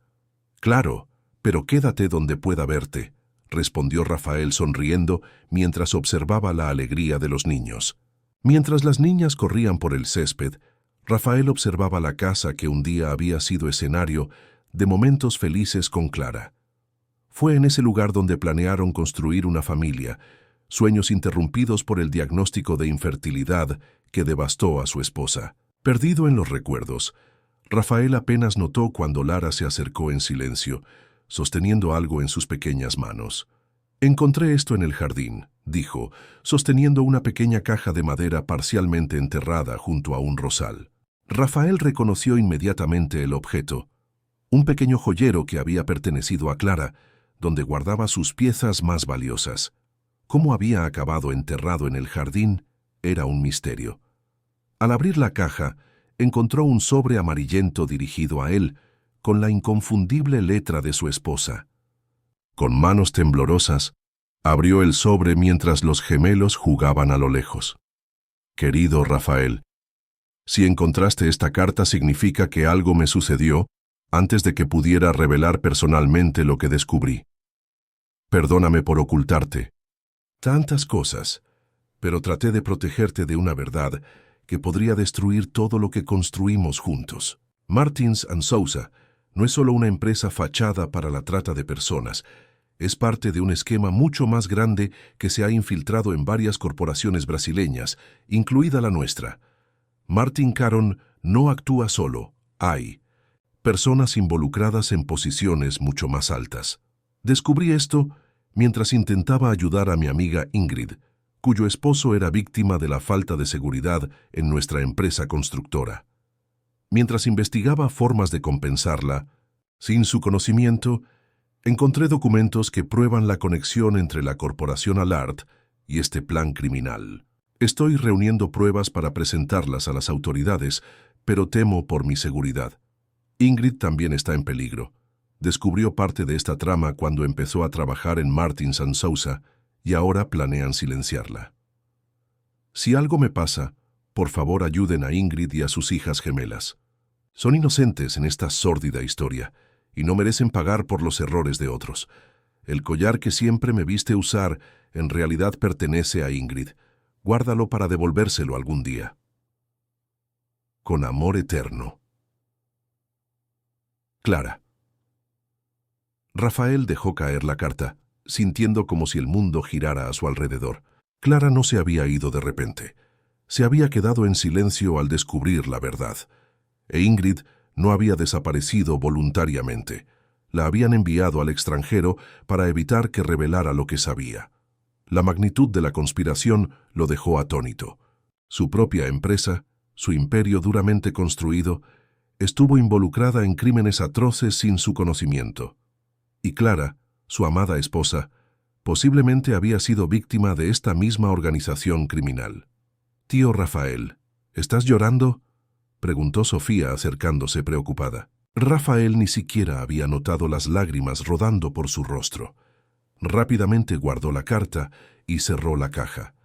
Claro, pero quédate donde pueda verte, respondió Rafael sonriendo mientras observaba la alegría de los niños. Mientras las niñas corrían por el césped, Rafael observaba la casa que un día había sido escenario de momentos felices con Clara. Fue en ese lugar donde planearon construir una familia, sueños interrumpidos por el diagnóstico de infertilidad que devastó a su esposa. Perdido en los recuerdos, Rafael apenas notó cuando Lara se acercó en silencio, sosteniendo algo en sus pequeñas manos. «Encontré esto en el jardín», dijo, sosteniendo una pequeña caja de madera parcialmente enterrada junto a un rosal. Rafael reconoció inmediatamente el objeto, un pequeño joyero que había pertenecido a Clara, donde guardaba sus piezas más valiosas. ¿Cómo había acabado enterrado en el jardín? era un misterio. Al abrir la caja, encontró un sobre amarillento dirigido a él, con la inconfundible letra de su esposa. Con manos temblorosas, abrió el sobre mientras los gemelos jugaban a lo lejos. Querido Rafael, si encontraste esta carta significa que algo me sucedió antes de que pudiera revelar personalmente lo que descubrí. Perdóname por ocultarte tantas cosas, pero traté de protegerte de una verdad que podría destruir todo lo que construimos juntos. Martins & Sousa no es solo una empresa fachada para la trata de personas, es parte de un esquema mucho más grande que se ha infiltrado en varias corporaciones brasileñas, incluida la nuestra. Martin Caron no actúa solo, hay personas involucradas en posiciones mucho más altas. Descubrí esto mientras intentaba ayudar a mi amiga Ingrid, cuyo esposo era víctima de la falta de seguridad en nuestra empresa constructora. Mientras investigaba formas de compensarla, sin su conocimiento, encontré documentos que prueban la conexión entre la corporación Allard y este plan criminal. Estoy reuniendo pruebas para presentarlas a las autoridades, pero temo por mi seguridad. Ingrid también está en peligro. Descubrió parte de esta trama cuando empezó a trabajar en Martins & Sousa y ahora planean silenciarla. Si algo me pasa, por favor ayuden a Ingrid y a sus hijas gemelas. Son inocentes en esta sórdida historia y no merecen pagar por los errores de otros. El collar que siempre me viste usar en realidad pertenece a Ingrid. Guárdalo para devolvérselo algún día. Con amor eterno. Clara. Rafael dejó caer la carta, sintiendo como si el mundo girara a su alrededor. Clara no se había ido de repente. Se había quedado en silencio al descubrir la verdad. E Ingrid no había desaparecido voluntariamente. La habían enviado al extranjero para evitar que revelara lo que sabía. La magnitud de la conspiración lo dejó atónito. Su propia empresa, su imperio duramente construido, estuvo involucrada en crímenes atroces sin su conocimiento. Y Clara, su amada esposa, posiblemente había sido víctima de esta misma organización criminal. «Tío Rafael, ¿estás llorando?», preguntó Sofía acercándose preocupada. Rafael ni siquiera había notado las lágrimas rodando por su rostro. Rápidamente guardó la carta y cerró la caja.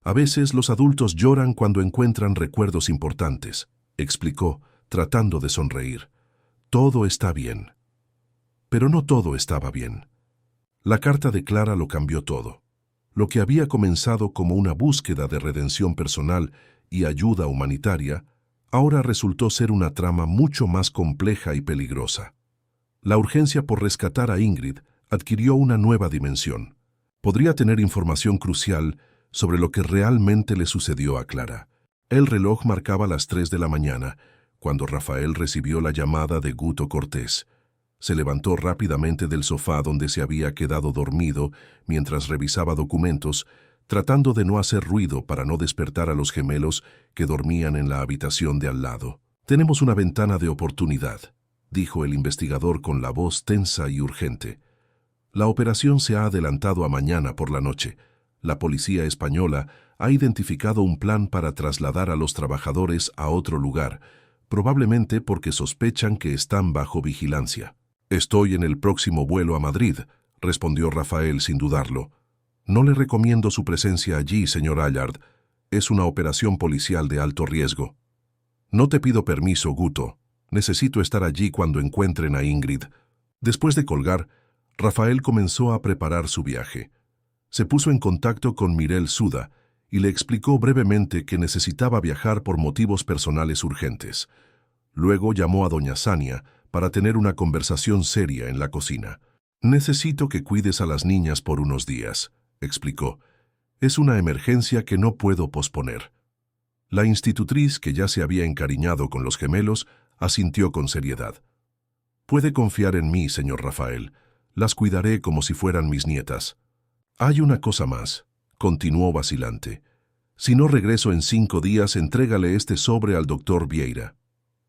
«A veces los adultos lloran cuando encuentran recuerdos importantes», explicó, tratando de sonreír. «Todo está bien». Pero no todo estaba bien. La carta de Clara lo cambió todo. Lo que había comenzado como una búsqueda de redención personal y ayuda humanitaria, ahora resultó ser una trama mucho más compleja y peligrosa. La urgencia por rescatar a Ingrid adquirió una nueva dimensión. Podría tener información crucial sobre lo que realmente le sucedió a Clara. El reloj marcaba las 3 de la mañana, cuando Rafael recibió la llamada de Guto Cortés. Se levantó rápidamente del sofá donde se había quedado dormido mientras revisaba documentos, tratando de no hacer ruido para no despertar a los gemelos que dormían en la habitación de al lado. «Tenemos una ventana de oportunidad», dijo el investigador con la voz tensa y urgente. «La operación se ha adelantado a mañana por la noche. La policía española ha identificado un plan para trasladar a los trabajadores a otro lugar, probablemente porque sospechan que están bajo vigilancia». «Estoy en el próximo vuelo a Madrid», respondió Rafael sin dudarlo. «No le recomiendo su presencia allí, señor Allard. Es una operación policial de alto riesgo». «No te pido permiso, Guto. Necesito estar allí cuando encuentren a Ingrid». Después de colgar, Rafael comenzó a preparar su viaje. Se puso en contacto con Mirel Suda y le explicó brevemente que necesitaba viajar por motivos personales urgentes. Luego llamó a doña Sania para tener una conversación seria en la cocina. «Necesito que cuides a las niñas por unos días», explicó. «Es una emergencia que no puedo posponer». La institutriz, que ya se había encariñado con los gemelos, asintió con seriedad. «Puede confiar en mí, señor Rafael. Las cuidaré como si fueran mis nietas». «Hay una cosa más», continuó vacilante. «Si no regreso en 5 días, entrégale este sobre al doctor Vieira».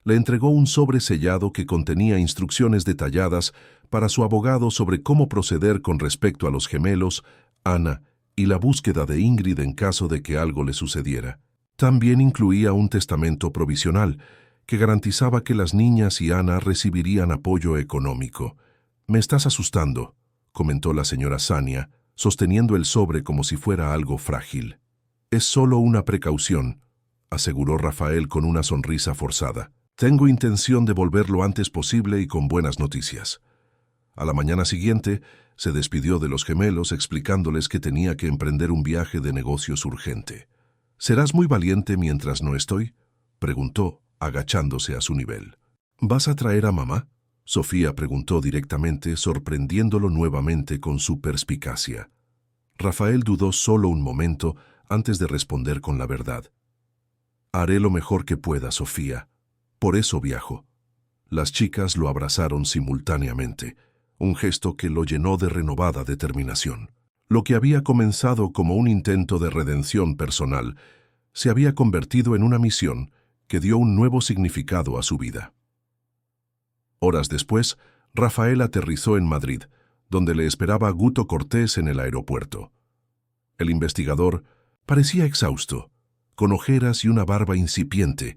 Le entregó un sobre sellado que contenía instrucciones detalladas para su abogado sobre cómo proceder con respecto a los gemelos, Ana y la búsqueda de Ingrid en caso de que algo le sucediera. También incluía un testamento provisional que garantizaba que las niñas y Ana recibirían apoyo económico. «Me estás asustando», comentó la señora Sania, sosteniendo el sobre como si fuera algo frágil. «Es solo una precaución», aseguró Rafael con una sonrisa forzada. «Tengo intención de volver lo antes posible y con buenas noticias». A la mañana siguiente, se despidió de los gemelos explicándoles que tenía que emprender un viaje de negocios urgente. «¿Serás muy valiente mientras no estoy?», preguntó, agachándose a su nivel. «¿Vas a traer a mamá?», Sofía preguntó directamente, sorprendiéndolo nuevamente con su perspicacia. Rafael dudó solo un momento antes de responder con la verdad. «Haré lo mejor que pueda, Sofía. Por eso viajo». Las chicas lo abrazaron simultáneamente, un gesto que lo llenó de renovada determinación. Lo que había comenzado como un intento de redención personal se había convertido en una misión que dio un nuevo significado a su vida. Horas después, Rafael aterrizó en Madrid, donde le esperaba Guto Cortés en el aeropuerto. El investigador parecía exhausto, con ojeras y una barba incipiente,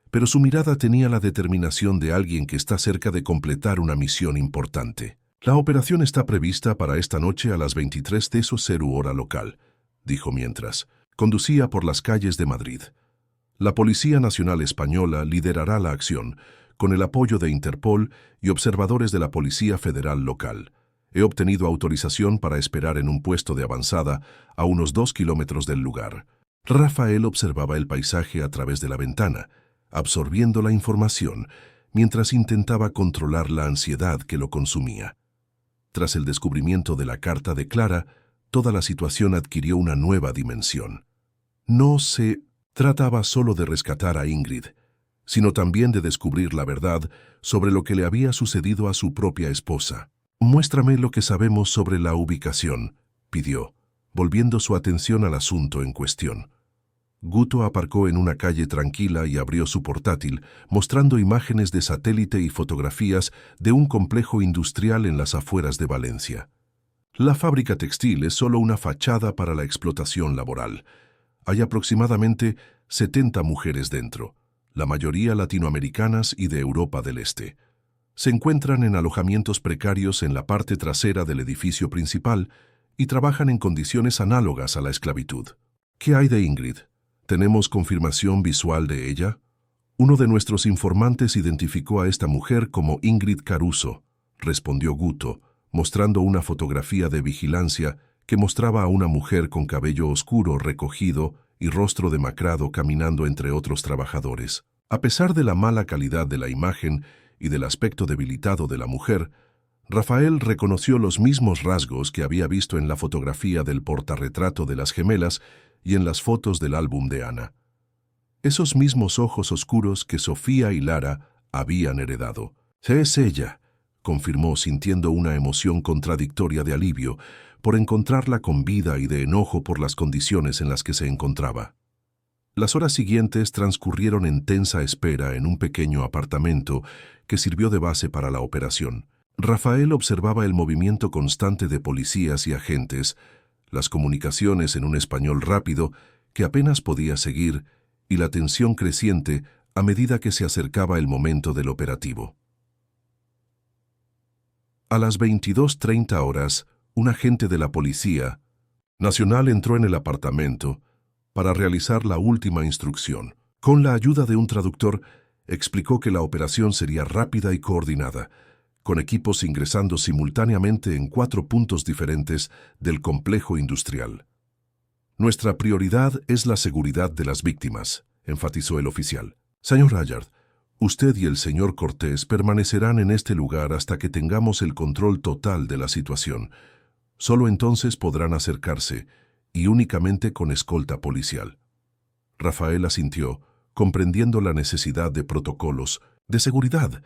pero su mirada tenía la determinación de alguien que está cerca de completar una misión importante. «La operación está prevista para esta noche a las 23:00 hora local», dijo mientras conducía por las calles de Madrid. «La Policía Nacional Española liderará la acción, con el apoyo de Interpol y observadores de la Policía Federal local. He obtenido autorización para esperar en un puesto de avanzada a unos 2 kilómetros del lugar». Rafael observaba el paisaje a través de la ventana, absorbiendo la información, mientras intentaba controlar la ansiedad que lo consumía. Tras el descubrimiento de la carta de Clara, toda la situación adquirió una nueva dimensión. No se trataba solo de rescatar a Ingrid, sino también de descubrir la verdad sobre lo que le había sucedido a su propia esposa. «Muéstrame lo que sabemos sobre la ubicación», pidió, volviendo su atención al asunto en cuestión. Guto aparcó en una calle tranquila y abrió su portátil, mostrando imágenes de satélite y fotografías de un complejo industrial en las afueras de Valencia. La fábrica textil es solo una fachada para la explotación laboral. Hay aproximadamente 70 mujeres dentro, la mayoría latinoamericanas y de Europa del Este. Se encuentran en alojamientos precarios en la parte trasera del edificio principal y trabajan en condiciones análogas a la esclavitud. ¿Qué hay de Ingrid? ¿Tenemos confirmación visual de ella? Uno de nuestros informantes identificó a esta mujer como Ingrid Caruso, respondió Guto, mostrando una fotografía de vigilancia que mostraba a una mujer con cabello oscuro recogido y rostro demacrado caminando entre otros trabajadores. A pesar de la mala calidad de la imagen y del aspecto debilitado de la mujer, Rafael reconoció los mismos rasgos que había visto en la fotografía del portarretrato de las gemelas y en las fotos del álbum de Ana. Esos mismos ojos oscuros que Sofía y Lara habían heredado. «Es ella», confirmó sintiendo una emoción contradictoria de alivio por encontrarla con vida y de enojo por las condiciones en las que se encontraba. Las horas siguientes transcurrieron en tensa espera en un pequeño apartamento que sirvió de base para la operación. Rafael observaba el movimiento constante de policías y agentes, las comunicaciones en un español rápido que apenas podía seguir y la tensión creciente a medida que se acercaba el momento del operativo. A las 22:30 horas, un agente de la Policía Nacional entró en el apartamento para realizar la última instrucción. Con la ayuda de un traductor, explicó que la operación sería rápida y coordinada, con equipos ingresando simultáneamente en 4 puntos diferentes del complejo industrial. «Nuestra prioridad es la seguridad de las víctimas», enfatizó el oficial. «Señor Allard, usted y el señor Cortés permanecerán en este lugar hasta que tengamos el control total de la situación. Solo entonces podrán acercarse, y únicamente con escolta policial». Rafael asintió, comprendiendo la necesidad de protocolos de seguridad,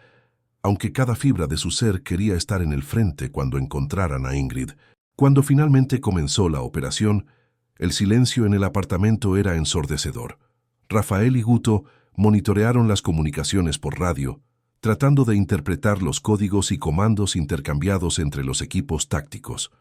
aunque cada fibra de su ser quería estar en el frente cuando encontraran a Ingrid. Cuando finalmente comenzó la operación, el silencio en el apartamento era ensordecedor. Rafael y Guto monitorearon las comunicaciones por radio, tratando de interpretar los códigos y comandos intercambiados entre los equipos tácticos.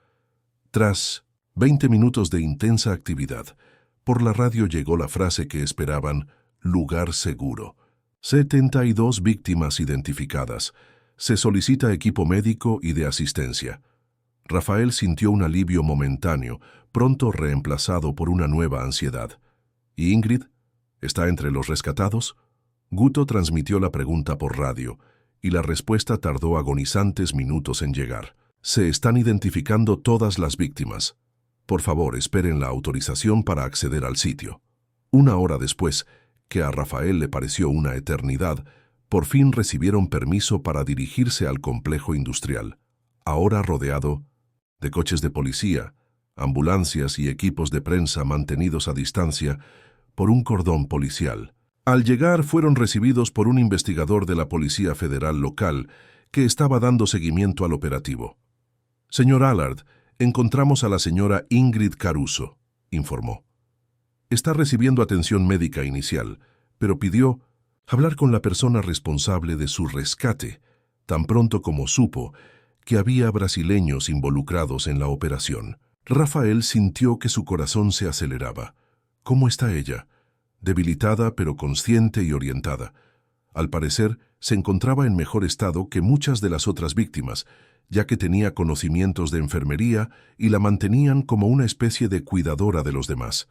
Tras 20 minutos de intensa actividad. Por la radio llegó la frase que esperaban: lugar seguro. 72 víctimas identificadas. Se solicita equipo médico y de asistencia. Rafael sintió un alivio momentáneo, pronto reemplazado por una nueva ansiedad. ¿Y Ingrid? ¿Está entre los rescatados? Guto transmitió la pregunta por radio, y la respuesta tardó agonizantes minutos en llegar. Se están identificando todas las víctimas. Por favor, esperen la autorización para acceder al sitio. Una hora después, que a Rafael le pareció una eternidad, por fin recibieron permiso para dirigirse al complejo industrial, ahora rodeado de coches de policía, ambulancias y equipos de prensa mantenidos a distancia por un cordón policial. Al llegar fueron recibidos por un investigador de la Policía Federal local que estaba dando seguimiento al operativo. «Señor Allard, encontramos a la señora Ingrid Caruso», informó. «Está recibiendo atención médica inicial, pero pidió hablar con la persona responsable de su rescate, tan pronto como supo que había brasileños involucrados en la operación». Rafael sintió que su corazón se aceleraba. ¿Cómo está ella? Debilitada pero consciente y orientada. Al parecer, se encontraba en mejor estado que muchas de las otras víctimas, ya que tenía conocimientos de enfermería y la mantenían como una especie de cuidadora de los demás.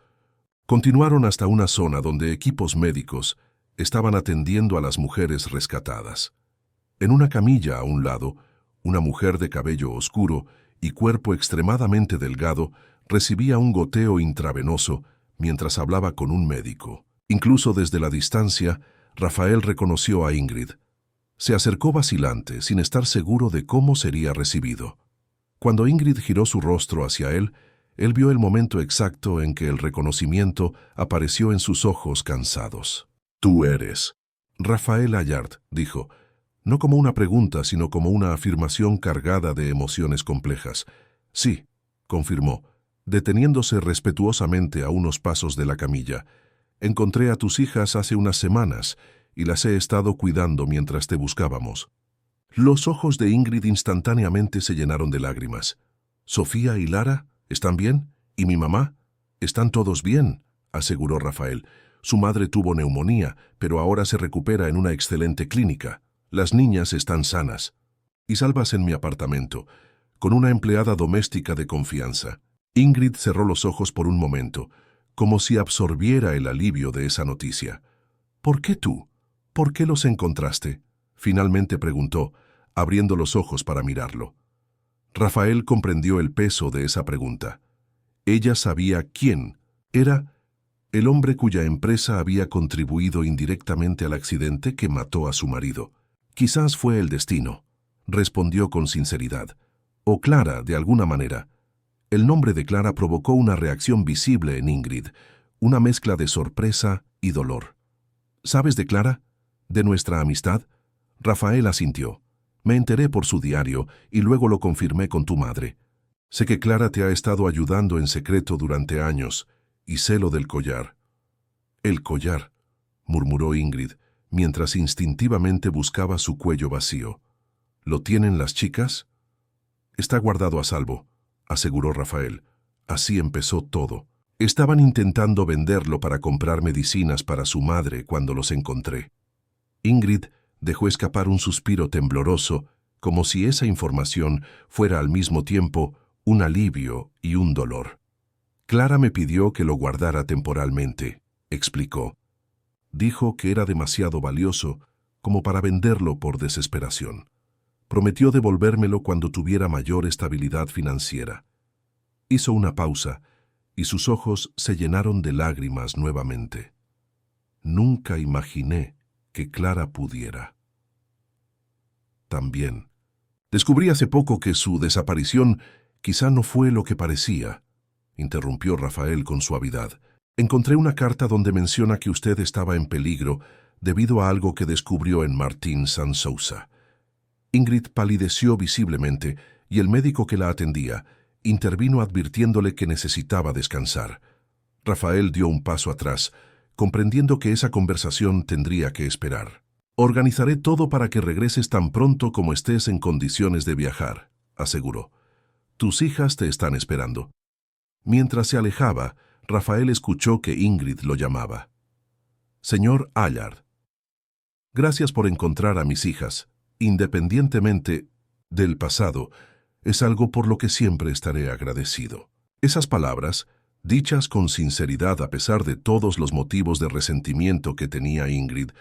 Continuaron hasta una zona donde equipos médicos estaban atendiendo a las mujeres rescatadas. En una camilla a un lado, una mujer de cabello oscuro y cuerpo extremadamente delgado recibía un goteo intravenoso mientras hablaba con un médico. Incluso desde la distancia, Rafael reconoció a Ingrid. Se acercó vacilante, sin estar seguro de cómo sería recibido. Cuando Ingrid giró su rostro hacia él vio el momento exacto en que el reconocimiento apareció en sus ojos cansados. «Tú eres Rafael Allard», dijo, no como una pregunta, sino como una afirmación cargada de emociones complejas. «Sí», confirmó, deteniéndose respetuosamente a unos pasos de la camilla. «Encontré a tus hijas hace unas semanas y las he estado cuidando mientras te buscábamos». Los ojos de Ingrid instantáneamente se llenaron de lágrimas. «¿Sofía y Lara están bien? ¿Y mi mamá? Están todos bien», aseguró Rafael. «Su madre tuvo neumonía, pero ahora se recupera en una excelente clínica. Las niñas están sanas. Y salvas en mi apartamento, con una empleada doméstica de confianza». Ingrid cerró los ojos por un momento, como si absorbiera el alivio de esa noticia. «¿Por qué tú? ¿Por qué los encontraste?», finalmente preguntó, abriendo los ojos para mirarlo. Rafael comprendió el peso de esa pregunta. Ella sabía quién era el hombre cuya empresa había contribuido indirectamente al accidente que mató a su marido. «Quizás fue el destino», respondió con sinceridad. «O Clara, de alguna manera». El nombre de Clara provocó una reacción visible en Ingrid, una mezcla de sorpresa y dolor. «¿Sabes de Clara? ¿De nuestra amistad?». Rafael asintió. «Me enteré por su diario y luego lo confirmé con tu madre. Sé que Clara te ha estado ayudando en secreto durante años, y sé lo del collar». «El collar», murmuró Ingrid, mientras instintivamente buscaba su cuello vacío. «¿Lo tienen las chicas?». «Está guardado a salvo», aseguró Rafael. Así empezó todo. Estaban intentando venderlo para comprar medicinas para su madre cuando los encontré. Ingrid dejó escapar un suspiro tembloroso, como si esa información fuera al mismo tiempo un alivio y un dolor. «Clara me pidió que lo guardara temporalmente», explicó. «Dijo que era demasiado valioso como para venderlo por desesperación. Prometió devolvérmelo cuando tuviera mayor estabilidad financiera». Hizo una pausa y sus ojos se llenaron de lágrimas nuevamente. «Nunca imaginé que Clara pudiera». «También. Descubrí hace poco que su desaparición quizá no fue lo que parecía», interrumpió Rafael con suavidad. «Encontré una carta donde menciona que usted estaba en peligro debido a algo que descubrió en Martín Sansousa». Ingrid palideció visiblemente y el médico que la atendía intervino advirtiéndole que necesitaba descansar. Rafael dio un paso atrás, comprendiendo que esa conversación tendría que esperar. «Organizaré todo para que regreses tan pronto como estés en condiciones de viajar», aseguró. «Tus hijas te están esperando». Mientras se alejaba, Rafael escuchó que Ingrid lo llamaba. «Señor Allard, gracias por encontrar a mis hijas. Independientemente del pasado, es algo por lo que siempre estaré agradecido». Esas palabras, dichas con sinceridad a pesar de todos los motivos de resentimiento que tenía Ingrid,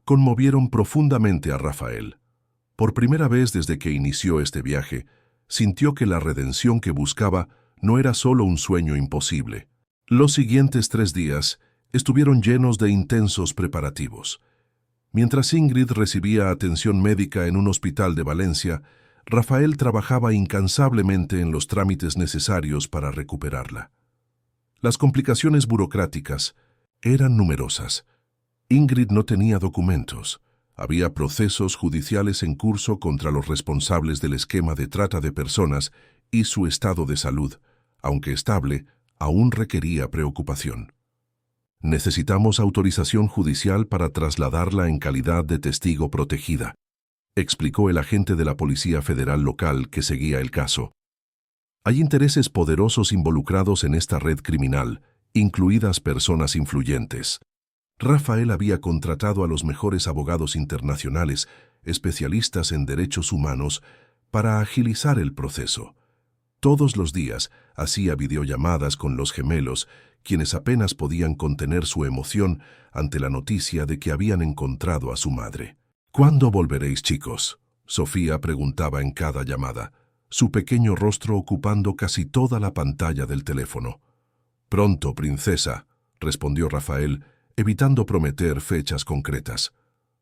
conmovieron profundamente a Rafael. Por primera vez desde que inició este viaje, sintió que la redención que buscaba no era solo un sueño imposible. Los siguientes 3 días estuvieron llenos de intensos preparativos. Mientras Ingrid recibía atención médica en un hospital de Valencia, Rafael trabajaba incansablemente en los trámites necesarios para recuperarla. Las complicaciones burocráticas eran numerosas. Ingrid no tenía documentos. Había procesos judiciales en curso contra los responsables del esquema de trata de personas y su estado de salud, aunque estable, aún requería preocupación. «Necesitamos autorización judicial para trasladarla en calidad de testigo protegida», explicó el agente de la Policía Federal local que seguía el caso. «Hay intereses poderosos involucrados en esta red criminal, incluidas personas influyentes». Rafael había contratado a los mejores abogados internacionales, especialistas en derechos humanos, para agilizar el proceso. Todos los días hacía videollamadas con los gemelos, quienes apenas podían contener su emoción ante la noticia de que habían encontrado a su madre. «¿Cuándo volveréis, chicos?», Sofía preguntaba en cada llamada, su pequeño rostro ocupando casi toda la pantalla del teléfono. «Pronto, princesa», respondió Rafael, evitando prometer fechas concretas.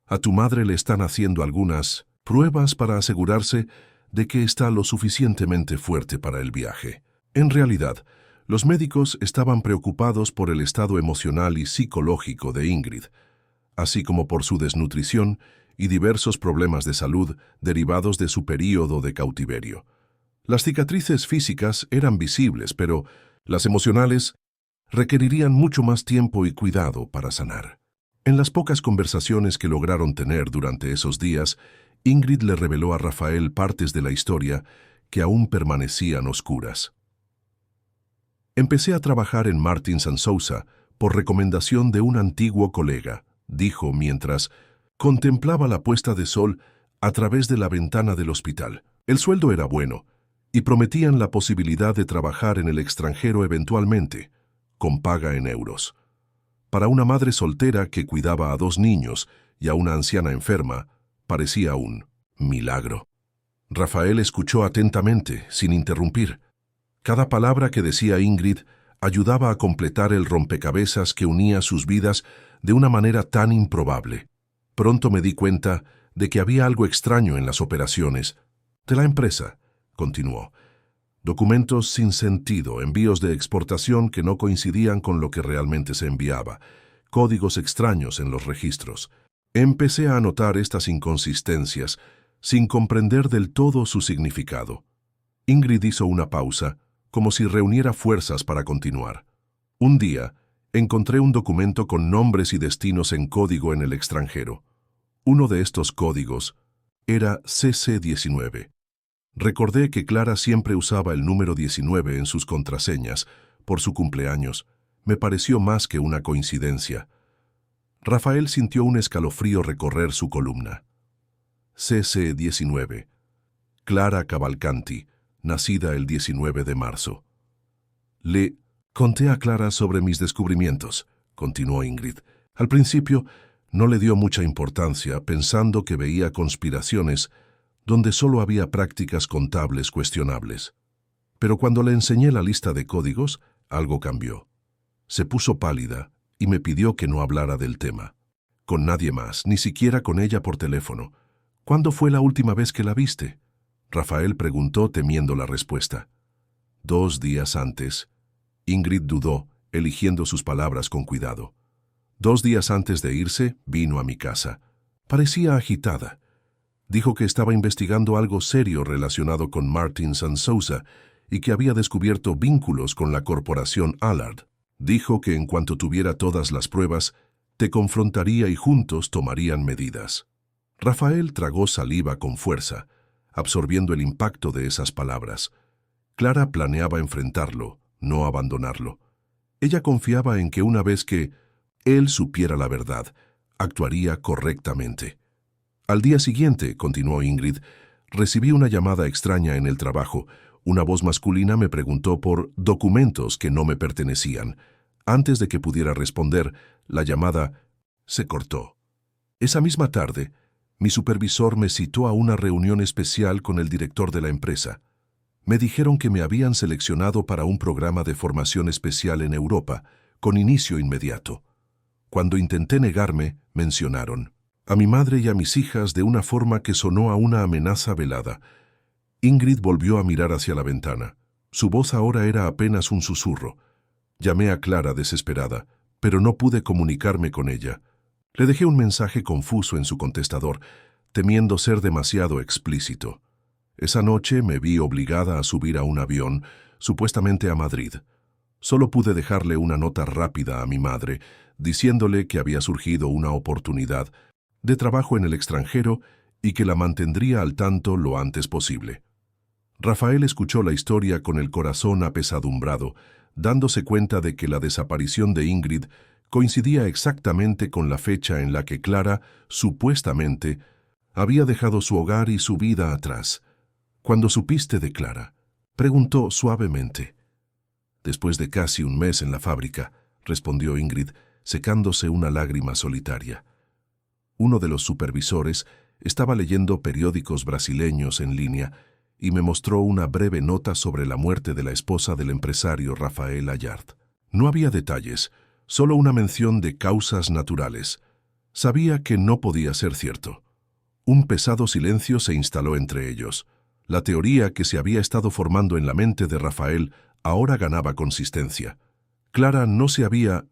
«A tu madre le están haciendo algunas pruebas para asegurarse de que está lo suficientemente fuerte para el viaje». En realidad, los médicos estaban preocupados por el estado emocional y psicológico de Ingrid, así como por su desnutrición y diversos problemas de salud derivados de su período de cautiverio. Las cicatrices físicas eran visibles, pero las emocionales requerirían mucho más tiempo y cuidado para sanar. En las pocas conversaciones que lograron tener durante esos días, Ingrid le reveló a Rafael partes de la historia que aún permanecían oscuras. «Empecé a trabajar en Martins & Sousa por recomendación de un antiguo colega», dijo mientras contemplaba la puesta de sol a través de la ventana del hospital. El sueldo era bueno y prometían la posibilidad de trabajar en el extranjero eventualmente, con paga en euros. Para una madre soltera que cuidaba a 2 niños y a una anciana enferma, parecía un milagro. Rafael escuchó atentamente, sin interrumpir. Cada palabra que decía Ingrid ayudaba a completar el rompecabezas que unía sus vidas de una manera tan improbable. Pronto me di cuenta de que había algo extraño en las operaciones de la empresa, continuó. Documentos sin sentido, envíos de exportación que no coincidían con lo que realmente se enviaba, códigos extraños en los registros. Empecé a notar estas inconsistencias, sin comprender del todo su significado. Ingrid hizo una pausa, como si reuniera fuerzas para continuar. Un día, encontré un documento con nombres y destinos en código en el extranjero. Uno de estos códigos era CC19. Recordé que Clara siempre usaba el número 19 en sus contraseñas por su cumpleaños. Me pareció más que una coincidencia. Rafael sintió un escalofrío recorrer su columna. CC19. Clara Cavalcanti, nacida el 19 de marzo. Le conté a Clara sobre mis descubrimientos, continuó Ingrid. Al principio no le dio mucha importancia, pensando que veía conspiraciones donde solo había prácticas contables cuestionables. Pero cuando le enseñé la lista de códigos, algo cambió. Se puso pálida y me pidió que no hablara del tema. Con nadie más, ni siquiera con ella por teléfono. «¿Cuándo fue la última vez que la viste?», Rafael preguntó temiendo la respuesta. 2 días antes. Ingrid dudó, eligiendo sus palabras con cuidado. 2 días antes de irse, vino a mi casa. Parecía agitada. Dijo que estaba investigando algo serio relacionado con Martins & Sousa y que había descubierto vínculos con la corporación Allard. Dijo que en cuanto tuviera todas las pruebas, te confrontaría y juntos tomarían medidas. Rafael tragó saliva con fuerza, absorbiendo el impacto de esas palabras. Clara planeaba enfrentarlo, no abandonarlo. Ella confiaba en que una vez que él supiera la verdad, actuaría correctamente. Al día siguiente, continuó Ingrid, recibí una llamada extraña en el trabajo. Una voz masculina me preguntó por documentos que no me pertenecían. Antes de que pudiera responder, la llamada se cortó. Esa misma tarde, mi supervisor me citó a una reunión especial con el director de la empresa. Me dijeron que me habían seleccionado para un programa de formación especial en Europa, con inicio inmediato. Cuando intenté negarme, mencionaron a mi madre y a mis hijas de una forma que sonó a una amenaza velada. Ingrid volvió a mirar hacia la ventana. Su voz ahora era apenas un susurro. Llamé a Clara desesperada, pero no pude comunicarme con ella. Le dejé un mensaje confuso en su contestador, temiendo ser demasiado explícito. Esa noche me vi obligada a subir a un avión, supuestamente a Madrid. Solo pude dejarle una nota rápida a mi madre, diciéndole que había surgido una oportunidad de trabajo en el extranjero y que la mantendría al tanto lo antes posible. Rafael escuchó la historia con el corazón apesadumbrado, dándose cuenta de que la desaparición de Ingrid coincidía exactamente con la fecha en la que Clara, supuestamente, había dejado su hogar y su vida atrás. «¿Cuándo supiste de Clara?», preguntó suavemente. «Después de casi un mes en la fábrica», respondió Ingrid, secándose una lágrima solitaria. Uno de los supervisores estaba leyendo periódicos brasileños en línea y me mostró una breve nota sobre la muerte de la esposa del empresario Rafael Allard. No había detalles, solo una mención de causas naturales. Sabía que no podía ser cierto. Un pesado silencio se instaló entre ellos. La teoría que se había estado formando en la mente de Rafael ahora ganaba consistencia. Clara no se había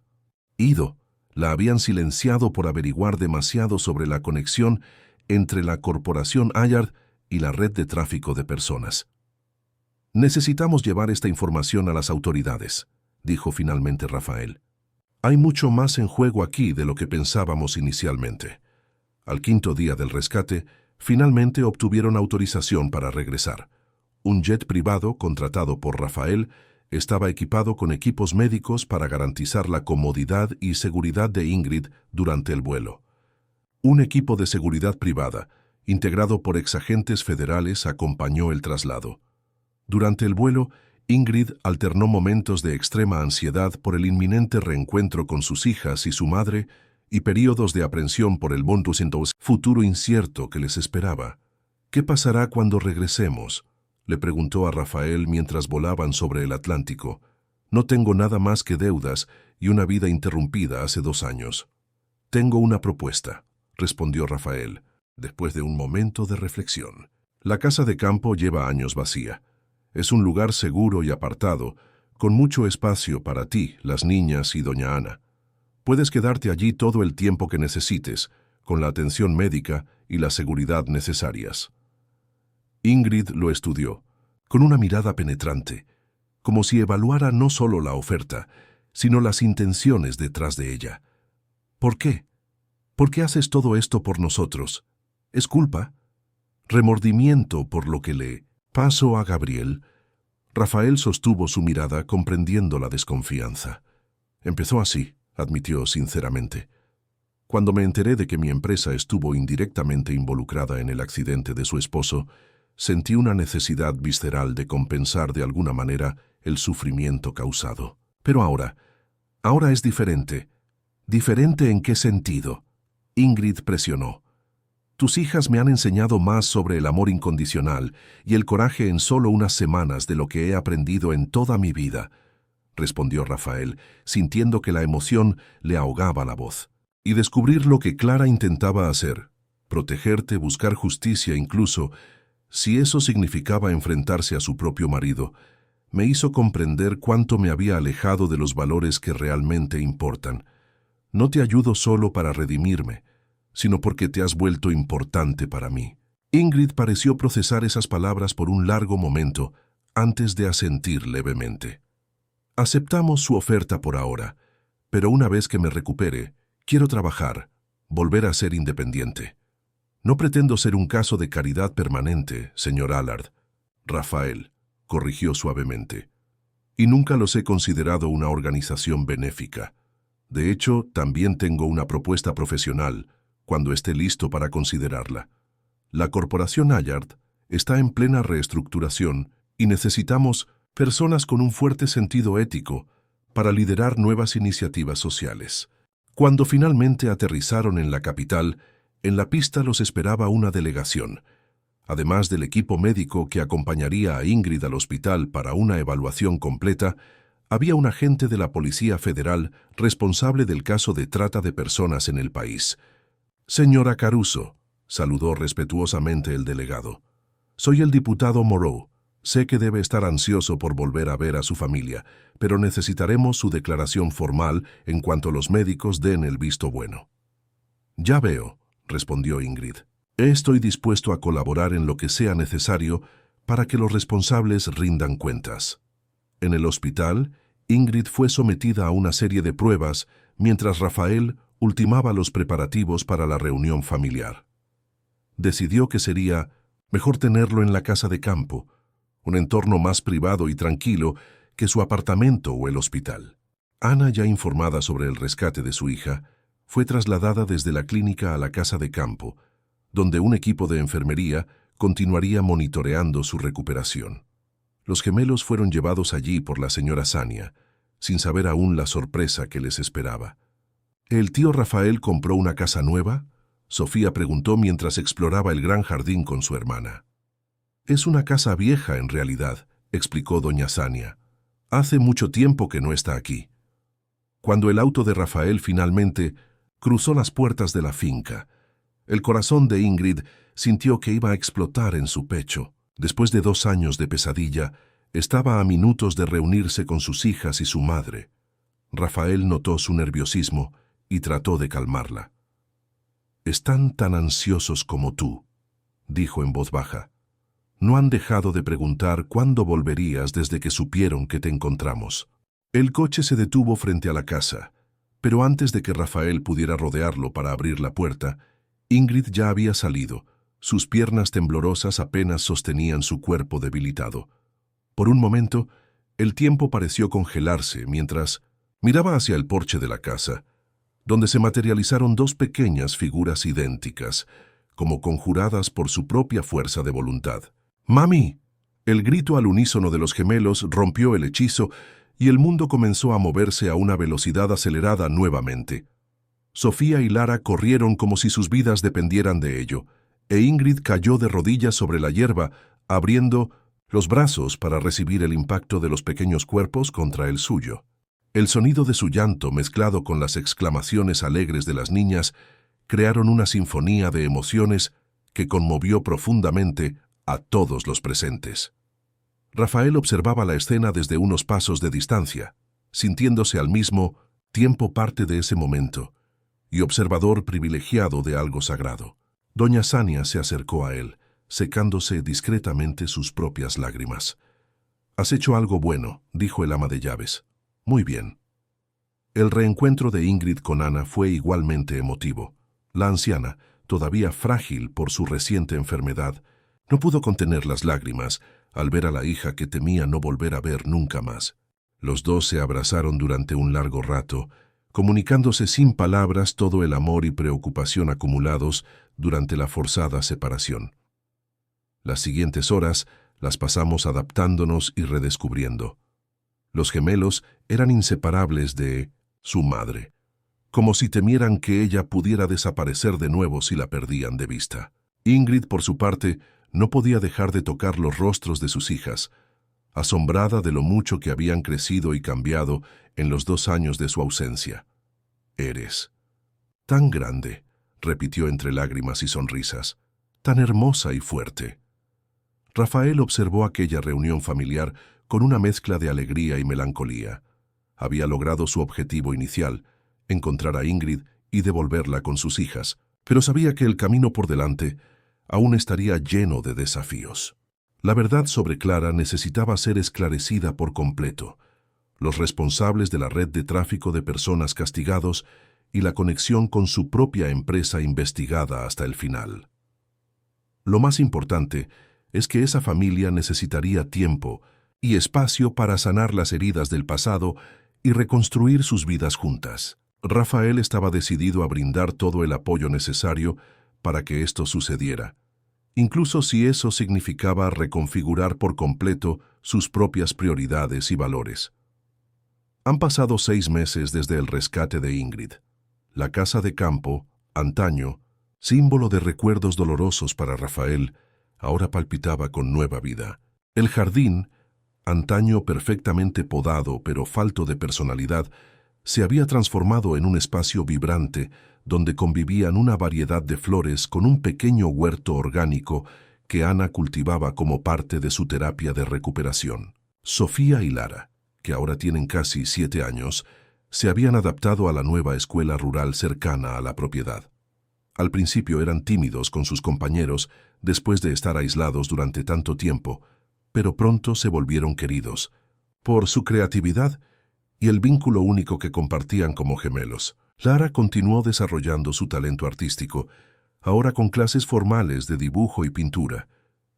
ido. La habían silenciado por averiguar demasiado sobre la conexión entre la corporación Allard y la red de tráfico de personas. «Necesitamos llevar esta información a las autoridades», dijo finalmente Rafael. «Hay mucho más en juego aquí de lo que pensábamos inicialmente». Al quinto día del rescate, finalmente obtuvieron autorización para regresar. Un jet privado contratado por Rafael estaba equipado con equipos médicos para garantizar la comodidad y seguridad de Ingrid durante el vuelo. Un equipo de seguridad privada, integrado por exagentes federales, acompañó el traslado. Durante el vuelo, Ingrid alternó momentos de extrema ansiedad por el inminente reencuentro con sus hijas y su madre y períodos de aprensión por el futuro incierto que les esperaba. «¿Qué pasará cuando regresemos?», le preguntó a Rafael mientras volaban sobre el Atlántico. «No tengo nada más que deudas y una vida interrumpida hace 2 años». «Tengo una propuesta», respondió Rafael, después de un momento de reflexión. «La casa de campo lleva años vacía. Es un lugar seguro y apartado, con mucho espacio para ti, las niñas y doña Ana. Puedes quedarte allí todo el tiempo que necesites, con la atención médica y la seguridad necesarias». Ingrid lo estudió, con una mirada penetrante, como si evaluara no solo la oferta, sino las intenciones detrás de ella. «¿Por qué? ¿Por qué haces todo esto por nosotros? ¿Es culpa? ¿Remordimiento por lo que le pasó a Gabriel?» Rafael sostuvo su mirada comprendiendo la desconfianza. «Empezó así», admitió sinceramente. «Cuando me enteré de que mi empresa estuvo indirectamente involucrada en el accidente de su esposo, sentí una necesidad visceral de compensar de alguna manera el sufrimiento causado. Pero ahora es diferente». «¿Diferente en qué sentido?», Ingrid presionó. «Tus hijas me han enseñado más sobre el amor incondicional y el coraje en solo unas semanas de lo que he aprendido en toda mi vida», respondió Rafael, sintiendo que la emoción le ahogaba la voz. «Y descubrir lo que Clara intentaba hacer, protegerte, buscar justicia incluso, si eso significaba enfrentarse a su propio marido, me hizo comprender cuánto me había alejado de los valores que realmente importan. No te ayudo solo para redimirme, sino porque te has vuelto importante para mí». Ingrid pareció procesar esas palabras por un largo momento, antes de asentir levemente. «Aceptamos su oferta por ahora, pero una vez que me recupere, quiero trabajar, volver a ser independiente. No pretendo ser un caso de caridad permanente, señor Allard». Rafael corrigió suavemente. y nunca los he considerado una organización benéfica. De hecho, también tengo una propuesta profesional, cuando esté listo para considerarla. La Corporación Allard está en plena reestructuración y necesitamos personas con un fuerte sentido ético para liderar nuevas iniciativas sociales. Cuando finalmente aterrizaron en la capital, en la pista los esperaba una delegación. Además del equipo médico que acompañaría a Ingrid al hospital para una evaluación completa, había un agente de la Policía Federal responsable del caso de trata de personas en el país. «Señora Caruso», saludó respetuosamente el delegado. «Soy el diputado Moreau. Sé que debe estar ansioso por volver a ver a su familia, pero necesitaremos su declaración formal en cuanto los médicos den el visto bueno». «Ya veo», respondió Ingrid. «Estoy dispuesto a colaborar en lo que sea necesario para que los responsables rindan cuentas». En el hospital, Ingrid fue sometida a una serie de pruebas mientras Rafael ultimaba los preparativos para la reunión familiar. Decidió que sería mejor tenerlo en la casa de campo, un entorno más privado y tranquilo que su apartamento o el hospital. Ana, ya informada sobre el rescate de su hija, fue trasladada desde la clínica a la casa de campo, donde un equipo de enfermería continuaría monitoreando su recuperación. Los gemelos fueron llevados allí por la señora Sania, sin saber aún la sorpresa que les esperaba. ¿El tío Rafael compró una casa nueva?, Sofía preguntó mientras exploraba el gran jardín con su hermana. «Es una casa vieja, en realidad», explicó doña Sania. «Hace mucho tiempo que no está aquí». Cuando el auto de Rafael finalmente cruzó las puertas de la finca, el corazón de Ingrid sintió que iba a explotar en su pecho. Después de 2 años de pesadilla, estaba a minutos de reunirse con sus hijas y su madre. Rafael notó su nerviosismo y trató de calmarla. «Están tan ansiosos como tú», dijo en voz baja. «No han dejado de preguntar cuándo volverías desde que supieron que te encontramos». El coche se detuvo frente a la casa, pero antes de que Rafael pudiera rodearlo para abrir la puerta, Ingrid ya había salido. Sus piernas temblorosas apenas sostenían su cuerpo debilitado. Por un momento, el tiempo pareció congelarse mientras miraba hacia el porche de la casa, donde se materializaron 2 pequeñas figuras idénticas, como conjuradas por su propia fuerza de voluntad. «¡Mami!». El grito al unísono de los gemelos rompió el hechizo y el mundo comenzó a moverse a una velocidad acelerada nuevamente. Sofía y Lara corrieron como si sus vidas dependieran de ello, e Ingrid cayó de rodillas sobre la hierba, abriendo los brazos para recibir el impacto de los pequeños cuerpos contra el suyo. El sonido de su llanto, mezclado con las exclamaciones alegres de las niñas, crearon una sinfonía de emociones que conmovió profundamente a todos los presentes. Rafael observaba la escena desde unos pasos de distancia, sintiéndose al mismo tiempo parte de ese momento y observador privilegiado de algo sagrado. Doña Sania se acercó a él, secándose discretamente sus propias lágrimas. «Has hecho algo bueno», dijo el ama de llaves. «Muy bien». El reencuentro de Ingrid con Ana fue igualmente emotivo. La anciana, todavía frágil por su reciente enfermedad, no pudo contener las lágrimas al ver a la hija que temía no volver a ver nunca más. Los dos se abrazaron durante un largo rato, comunicándose sin palabras todo el amor y preocupación acumulados durante la forzada separación. Las siguientes horas las pasamos adaptándonos y redescubriendo. Los gemelos eran inseparables de su madre, como si temieran que ella pudiera desaparecer de nuevo si la perdían de vista. Ingrid, por su parte, no podía dejar de tocar los rostros de sus hijas, asombrada de lo mucho que habían crecido y cambiado en los 2 años de su ausencia. «Eres tan grande», repitió entre lágrimas y sonrisas, «tan hermosa y fuerte». Rafael observó aquella reunión familiar con una mezcla de alegría y melancolía. Había logrado su objetivo inicial, encontrar a Ingrid y devolverla con sus hijas, pero sabía que el camino por delante aún estaría lleno de desafíos. La verdad sobre Clara necesitaba ser esclarecida por completo. Los responsables de la red de tráfico de personas castigados y la conexión con su propia empresa investigada hasta el final. Lo más importante es que esa familia necesitaría tiempo y espacio para sanar las heridas del pasado y reconstruir sus vidas juntas. Rafael estaba decidido a brindar todo el apoyo necesario para que esto sucediera, incluso si eso significaba reconfigurar por completo sus propias prioridades y valores. Han pasado 6 meses desde el rescate de Ingrid. La casa de campo, antaño, símbolo de recuerdos dolorosos para Rafael, ahora palpitaba con nueva vida. El jardín, antaño perfectamente podado pero falto de personalidad, se había transformado en un espacio vibrante donde convivían una variedad de flores con un pequeño huerto orgánico que Ana cultivaba como parte de su terapia de recuperación. Sofía y Lara, que ahora tienen casi 7 años, se habían adaptado a la nueva escuela rural cercana a la propiedad. Al principio eran tímidos con sus compañeros después de estar aislados durante tanto tiempo, pero pronto se volvieron queridos, por su creatividad y el vínculo único que compartían como gemelos. Lara continuó desarrollando su talento artístico, ahora con clases formales de dibujo y pintura.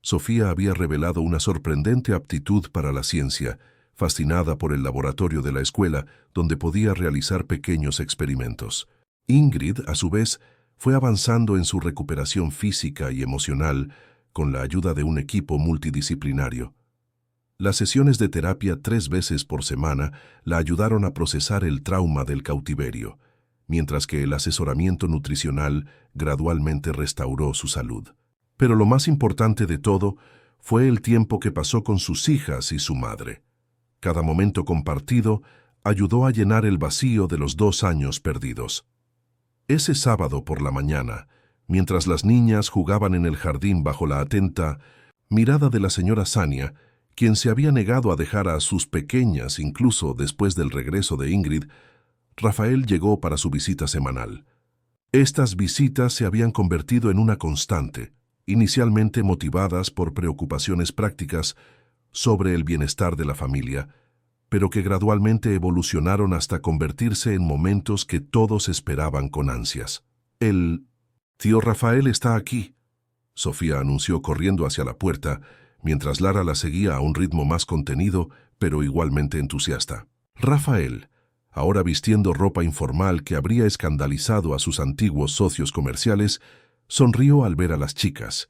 Sofía había revelado una sorprendente aptitud para la ciencia, fascinada por el laboratorio de la escuela, donde podía realizar pequeños experimentos. Ingrid, a su vez, fue avanzando en su recuperación física y emocional con la ayuda de un equipo multidisciplinario. Las sesiones de terapia 3 veces por semana la ayudaron a procesar el trauma del cautiverio, mientras que el asesoramiento nutricional gradualmente restauró su salud. Pero lo más importante de todo fue el tiempo que pasó con sus hijas y su madre. Cada momento compartido ayudó a llenar el vacío de los 2 años perdidos. Ese sábado por la mañana, mientras las niñas jugaban en el jardín bajo la atenta mirada de la señora Sania, quien se había negado a dejar a sus pequeñas incluso después del regreso de Ingrid, Rafael llegó para su visita semanal. Estas visitas se habían convertido en una constante, inicialmente motivadas por preocupaciones prácticas sobre el bienestar de la familia, pero que gradualmente evolucionaron hasta convertirse en momentos que todos esperaban con ansias. «El tío Rafael está aquí», Sofía anunció corriendo hacia la puerta, mientras Lara la seguía a un ritmo más contenido, pero igualmente entusiasta. Rafael, ahora vistiendo ropa informal que habría escandalizado a sus antiguos socios comerciales, sonrió al ver a las chicas.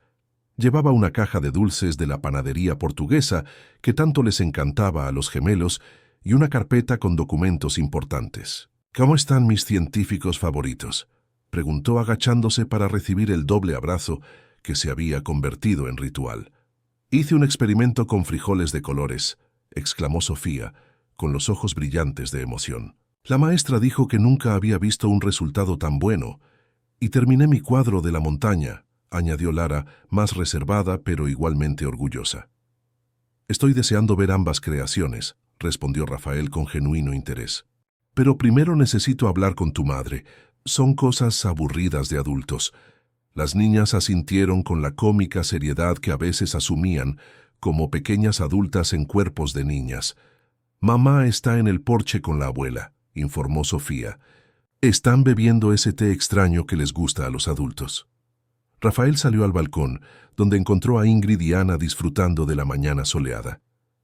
Llevaba una caja de dulces de la panadería portuguesa que tanto les encantaba a los gemelos y una carpeta con documentos importantes. «¿Cómo están mis científicos favoritos?», preguntó agachándose para recibir el doble abrazo que se había convertido en ritual. «Hice un experimento con frijoles de colores», exclamó Sofía, con los ojos brillantes de emoción. «La maestra dijo que nunca había visto un resultado tan bueno, y terminé mi cuadro de la montaña», añadió Lara, más reservada pero igualmente orgullosa. «Estoy deseando ver ambas creaciones», respondió Rafael con genuino interés. «Pero primero necesito hablar con tu madre. Son cosas aburridas de adultos». Las niñas asintieron con la cómica seriedad que a veces asumían como pequeñas adultas en cuerpos de niñas. «Mamá está en el porche con la abuela», informó Sofía. «Están bebiendo ese té extraño que les gusta a los adultos». Rafael salió al balcón, donde encontró a Ingrid y Ana disfrutando de la mañana soleada.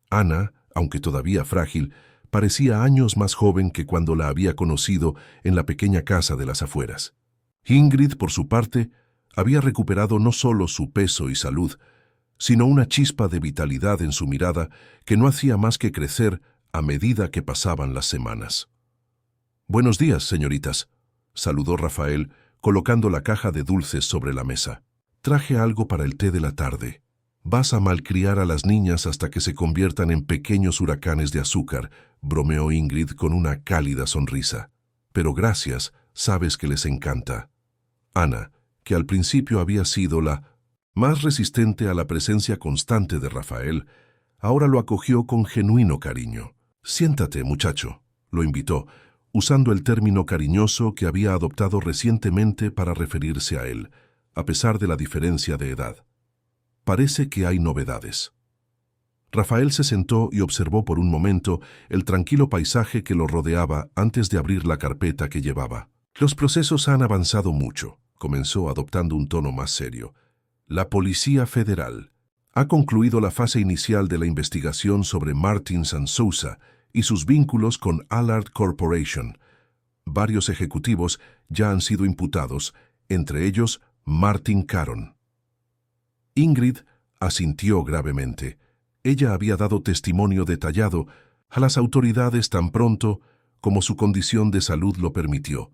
Ana, aunque todavía frágil, parecía años más joven que cuando la había conocido en la pequeña casa de las afueras. Ingrid, por su parte, había recuperado no solo su peso y salud, sino una chispa de vitalidad en su mirada que no hacía más que crecer a medida que pasaban las semanas. «Buenos días, señoritas», saludó Rafael, colocando la caja de dulces sobre la mesa. «Traje algo para el té de la tarde. Vas a malcriar a las niñas hasta que se conviertan en pequeños huracanes de azúcar», bromeó Ingrid con una cálida sonrisa. «Pero gracias, sabes que les encanta». Ana, que al principio había sido la más resistente a la presencia constante de Rafael, ahora lo acogió con genuino cariño. «Siéntate, muchacho», lo invitó, usando el término cariñoso que había adoptado recientemente para referirse a él, a pesar de la diferencia de edad. «Parece que hay novedades». Rafael se sentó y observó por un momento el tranquilo paisaje que lo rodeaba antes de abrir la carpeta que llevaba. «Los procesos han avanzado mucho», comenzó adoptando un tono más serio. «La Policía Federal Ha concluido la fase inicial de la investigación sobre Martin Sousa y sus vínculos con Allard Corporation. Varios ejecutivos ya han sido imputados, entre ellos Martin Caron. Ingrid asintió gravemente. Ella había dado testimonio detallado a las autoridades tan pronto como su condición de salud lo permitió,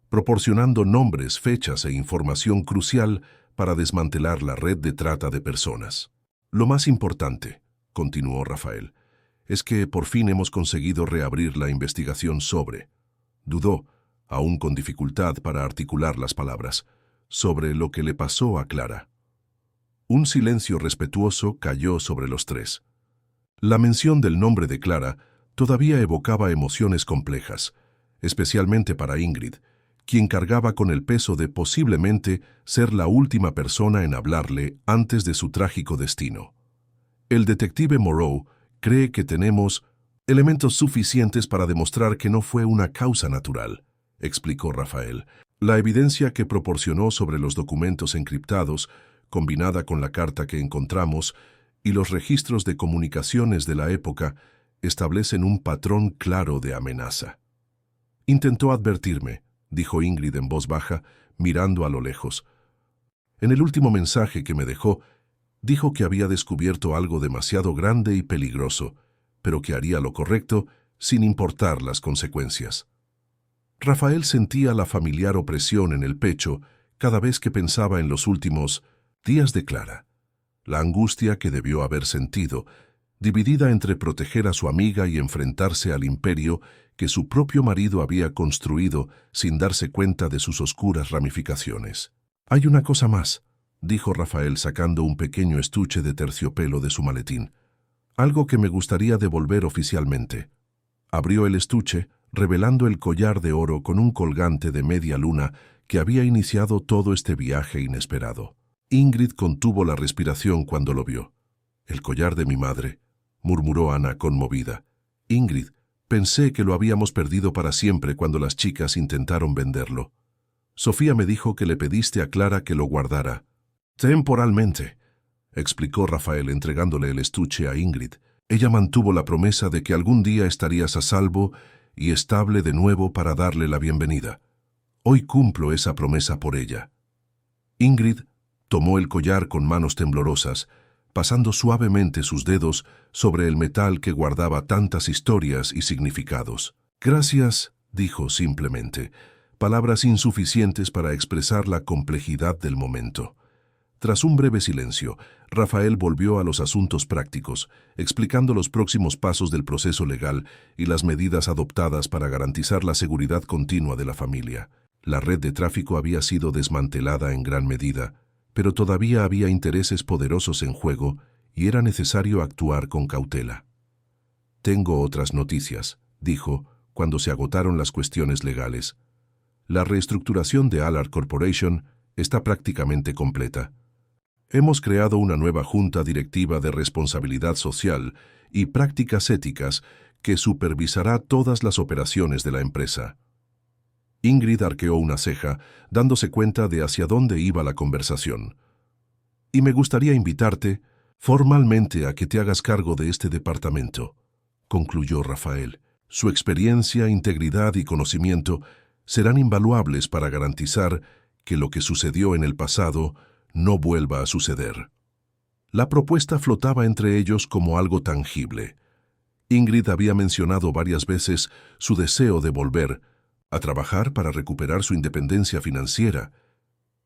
proporcionando nombres, fechas e información crucial para desmantelar la red de trata de personas. Lo más importante, continuó Rafael, es que por fin hemos conseguido reabrir la investigación sobre, dudó, aún con dificultad para articular las palabras, sobre lo que le pasó a Clara. Un silencio respetuoso cayó sobre los tres. La mención del nombre de Clara todavía evocaba emociones complejas, especialmente para Ingrid, quien cargaba con el peso de posiblemente ser la última persona en hablarle antes de su trágico destino. El detective Moreau cree que tenemos elementos suficientes para demostrar que no fue una causa natural, explicó Rafael. La evidencia que proporcionó sobre los documentos encriptados, combinada con la carta que encontramos y los registros de comunicaciones de la época, establecen un patrón claro de amenaza. Intentó advertirme, dijo Ingrid en voz baja, mirando a lo lejos. En el último mensaje que me dejó, dijo que había descubierto algo demasiado grande y peligroso, pero que haría lo correcto sin importar las consecuencias. Rafael sentía la familiar opresión en el pecho cada vez que pensaba en los últimos días de Clara. La angustia que debió haber sentido, dividida entre proteger a su amiga y enfrentarse al imperio que su propio marido había construido sin darse cuenta de sus oscuras ramificaciones. «Hay una cosa más», dijo Rafael sacando un pequeño estuche de terciopelo de su maletín. «Algo que me gustaría devolver oficialmente». Abrió el estuche, revelando el collar de oro con un colgante de media luna que había iniciado todo este viaje inesperado. Ingrid contuvo la respiración cuando lo vio. «El collar de mi madre», murmuró Ana conmovida. «Ingrid, pensé que lo habíamos perdido para siempre cuando las chicas intentaron venderlo. Sofía me dijo que le pediste a Clara que lo guardara». «Temporalmente», explicó Rafael entregándole el estuche a Ingrid. «Ella mantuvo la promesa de que algún día estarías a salvo y estable de nuevo para darle la bienvenida. Hoy cumplo esa promesa por ella». Ingrid tomó el collar con manos temblorosas, pasando suavemente sus dedos sobre el metal que guardaba tantas historias y significados. «Gracias», dijo simplemente, palabras insuficientes para expresar la complejidad del momento. Tras un breve silencio, Rafael volvió a los asuntos prácticos, explicando los próximos pasos del proceso legal y las medidas adoptadas para garantizar la seguridad continua de la familia. La red de tráfico había sido desmantelada en gran medida, pero todavía había intereses poderosos en juego y era necesario actuar con cautela. «Tengo otras noticias», dijo, cuando se agotaron las cuestiones legales. «La reestructuración de Allard Corporation está prácticamente completa. Hemos creado una nueva junta directiva de responsabilidad social y prácticas éticas que supervisará todas las operaciones de la empresa». Ingrid arqueó una ceja, dándose cuenta de hacia dónde iba la conversación. «Y me gustaría invitarte formalmente a que te hagas cargo de este departamento», concluyó Rafael. «Su experiencia, integridad y conocimiento serán invaluables para garantizar que lo que sucedió en el pasado no vuelva a suceder». La propuesta flotaba entre ellos como algo tangible. Ingrid había mencionado varias veces su deseo de volver a trabajar para recuperar su independencia financiera,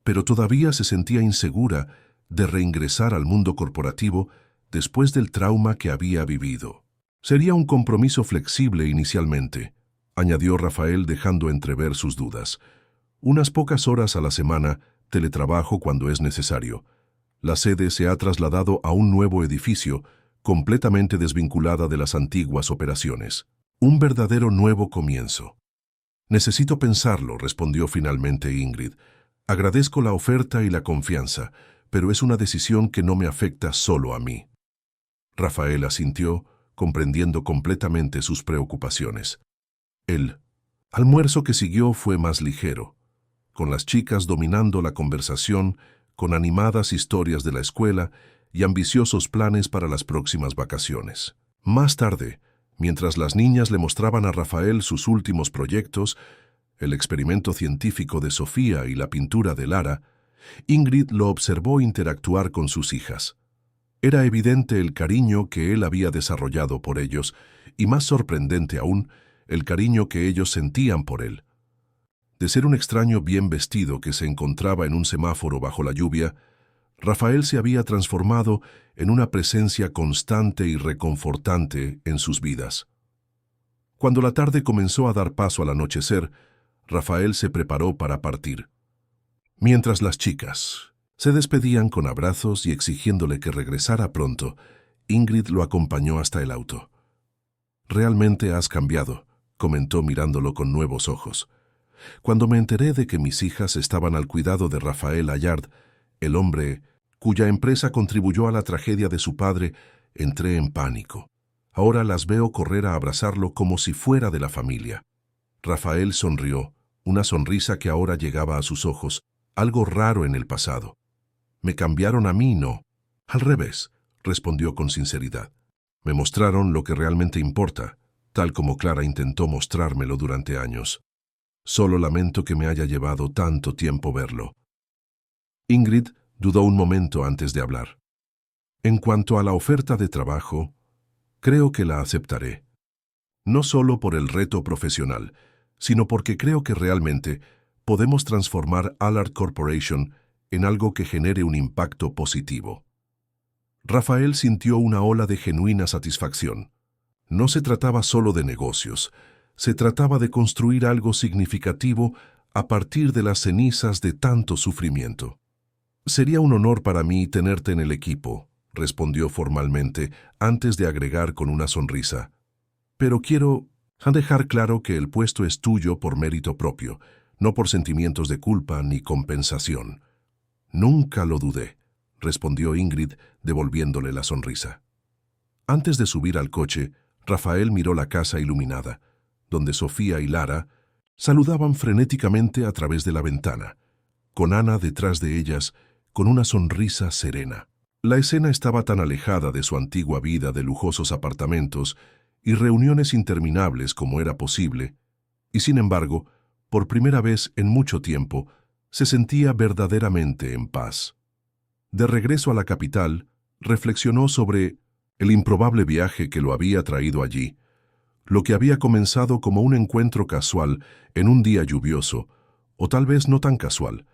pero todavía se sentía insegura de reingresar al mundo corporativo después del trauma que había vivido. «Sería un compromiso flexible inicialmente», añadió Rafael dejando entrever sus dudas. «Unas pocas horas a la semana, teletrabajo cuando es necesario. La sede se ha trasladado a un nuevo edificio, completamente desvinculada de las antiguas operaciones. Un verdadero nuevo comienzo». «Necesito pensarlo», respondió finalmente Ingrid. «Agradezco la oferta y la confianza, pero es una decisión que no me afecta solo a mí». Rafael asintió, comprendiendo completamente sus preocupaciones. El almuerzo que siguió fue más ligero, con las chicas dominando la conversación con animadas historias de la escuela y ambiciosos planes para las próximas vacaciones. Más tarde, mientras las niñas le mostraban a Rafael sus últimos proyectos, el experimento científico de Sofía y la pintura de Lara, Ingrid lo observó interactuar con sus hijas. Era evidente el cariño que él había desarrollado por ellos, y más sorprendente aún, el cariño que ellos sentían por él. De ser un extraño bien vestido que se encontraba en un semáforo bajo la lluvia, Rafael se había transformado en una presencia constante y reconfortante en sus vidas. Cuando la tarde comenzó a dar paso al anochecer, Rafael se preparó para partir. Mientras las chicas se despedían con abrazos y exigiéndole que regresara pronto, Ingrid lo acompañó hasta el auto. «Realmente has cambiado», comentó mirándolo con nuevos ojos. «Cuando me enteré de que mis hijas estaban al cuidado de Rafael Allard, el hombre cuya empresa contribuyó a la tragedia de su padre, entré en pánico. Ahora las veo correr a abrazarlo como si fuera de la familia». Rafael sonrió, una sonrisa que ahora llegaba a sus ojos, algo raro en el pasado. «Me cambiaron a mí, no». «Al revés», respondió con sinceridad. «Me mostraron lo que realmente importa, tal como Clara intentó mostrármelo durante años. Solo lamento que me haya llevado tanto tiempo verlo». Ingrid dudó un momento antes de hablar. «En cuanto a la oferta de trabajo, creo que la aceptaré. No solo por el reto profesional, sino porque creo que realmente podemos transformar Allard Corporation en algo que genere un impacto positivo». Rafael sintió una ola de genuina satisfacción. No se trataba solo de negocios, se trataba de construir algo significativo a partir de las cenizas de tanto sufrimiento. «Sería un honor para mí tenerte en el equipo», respondió formalmente, antes de agregar con una sonrisa. «Pero quiero dejar claro que el puesto es tuyo por mérito propio, no por sentimientos de culpa ni compensación». «Nunca lo dudé», respondió Ingrid, devolviéndole la sonrisa. Antes de subir al coche, Rafael miró la casa iluminada, donde Sofía y Lara saludaban frenéticamente a través de la ventana, con Ana detrás de ellas, con una sonrisa serena. La escena estaba tan alejada de su antigua vida de lujosos apartamentos y reuniones interminables como era posible, y sin embargo, por primera vez en mucho tiempo, se sentía verdaderamente en paz. De regreso a la capital, reflexionó sobre el improbable viaje que lo había traído allí, lo que había comenzado como un encuentro casual en un día lluvioso, o tal vez no tan casual,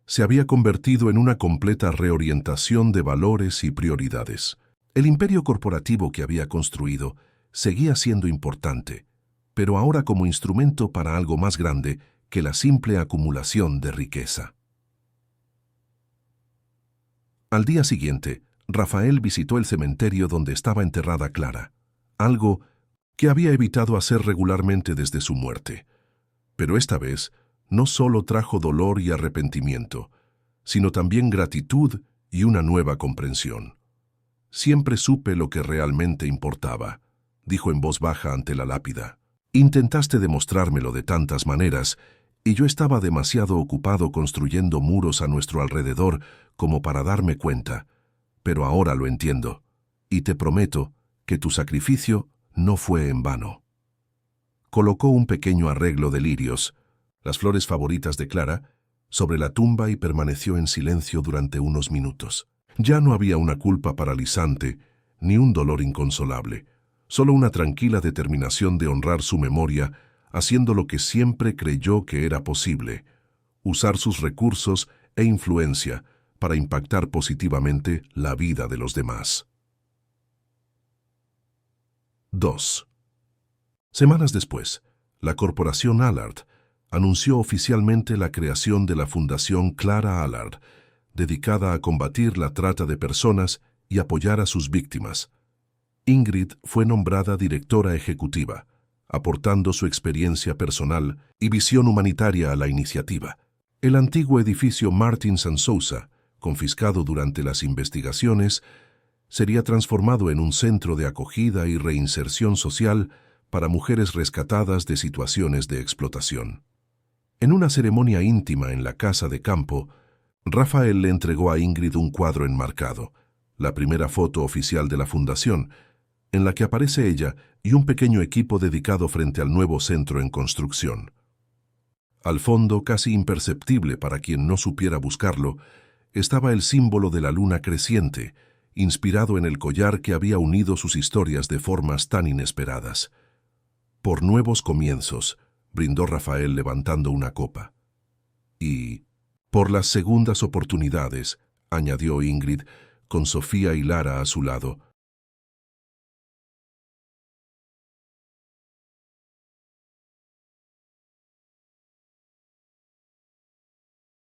se había convertido en una completa reorientación de valores y prioridades. El imperio corporativo que había construido seguía siendo importante, pero ahora como instrumento para algo más grande que la simple acumulación de riqueza. Al día siguiente, Rafael visitó el cementerio donde estaba enterrada Clara, algo que había evitado hacer regularmente desde su muerte. Pero esta vez no solo trajo dolor y arrepentimiento, sino también gratitud y una nueva comprensión. «Siempre supe lo que realmente importaba», dijo en voz baja ante la lápida. «Intentaste demostrármelo de tantas maneras, y yo estaba demasiado ocupado construyendo muros a nuestro alrededor como para darme cuenta, pero ahora lo entiendo, y te prometo que tu sacrificio no fue en vano». Colocó un pequeño arreglo de lirios, las flores favoritas de Clara, sobre la tumba y permaneció en silencio durante unos minutos. Ya no había una culpa paralizante, ni un dolor inconsolable, solo una tranquila determinación de honrar su memoria, haciendo lo que siempre creyó que era posible, usar sus recursos e influencia para impactar positivamente la vida de los demás. 2. Semanas después, la corporación Allard anunció oficialmente la creación de la Fundación Clara Allard, dedicada a combatir la trata de personas y apoyar a sus víctimas. Ingrid fue nombrada directora ejecutiva, aportando su experiencia personal y visión humanitaria a la iniciativa. El antiguo edificio Martin & Sousa, confiscado durante las investigaciones, sería transformado en un centro de acogida y reinserción social para mujeres rescatadas de situaciones de explotación. En una ceremonia íntima en la casa de campo, Rafael le entregó a Ingrid un cuadro enmarcado, la primera foto oficial de la fundación, en la que aparece ella y un pequeño equipo dedicado frente al nuevo centro en construcción. Al fondo, casi imperceptible para quien no supiera buscarlo, estaba el símbolo de la luna creciente, inspirado en el collar que había unido sus historias de formas tan inesperadas. Por nuevos comienzos, brindó Rafael levantando una copa. Y por las segundas oportunidades, añadió Ingrid, con Sofía y Lara a su lado,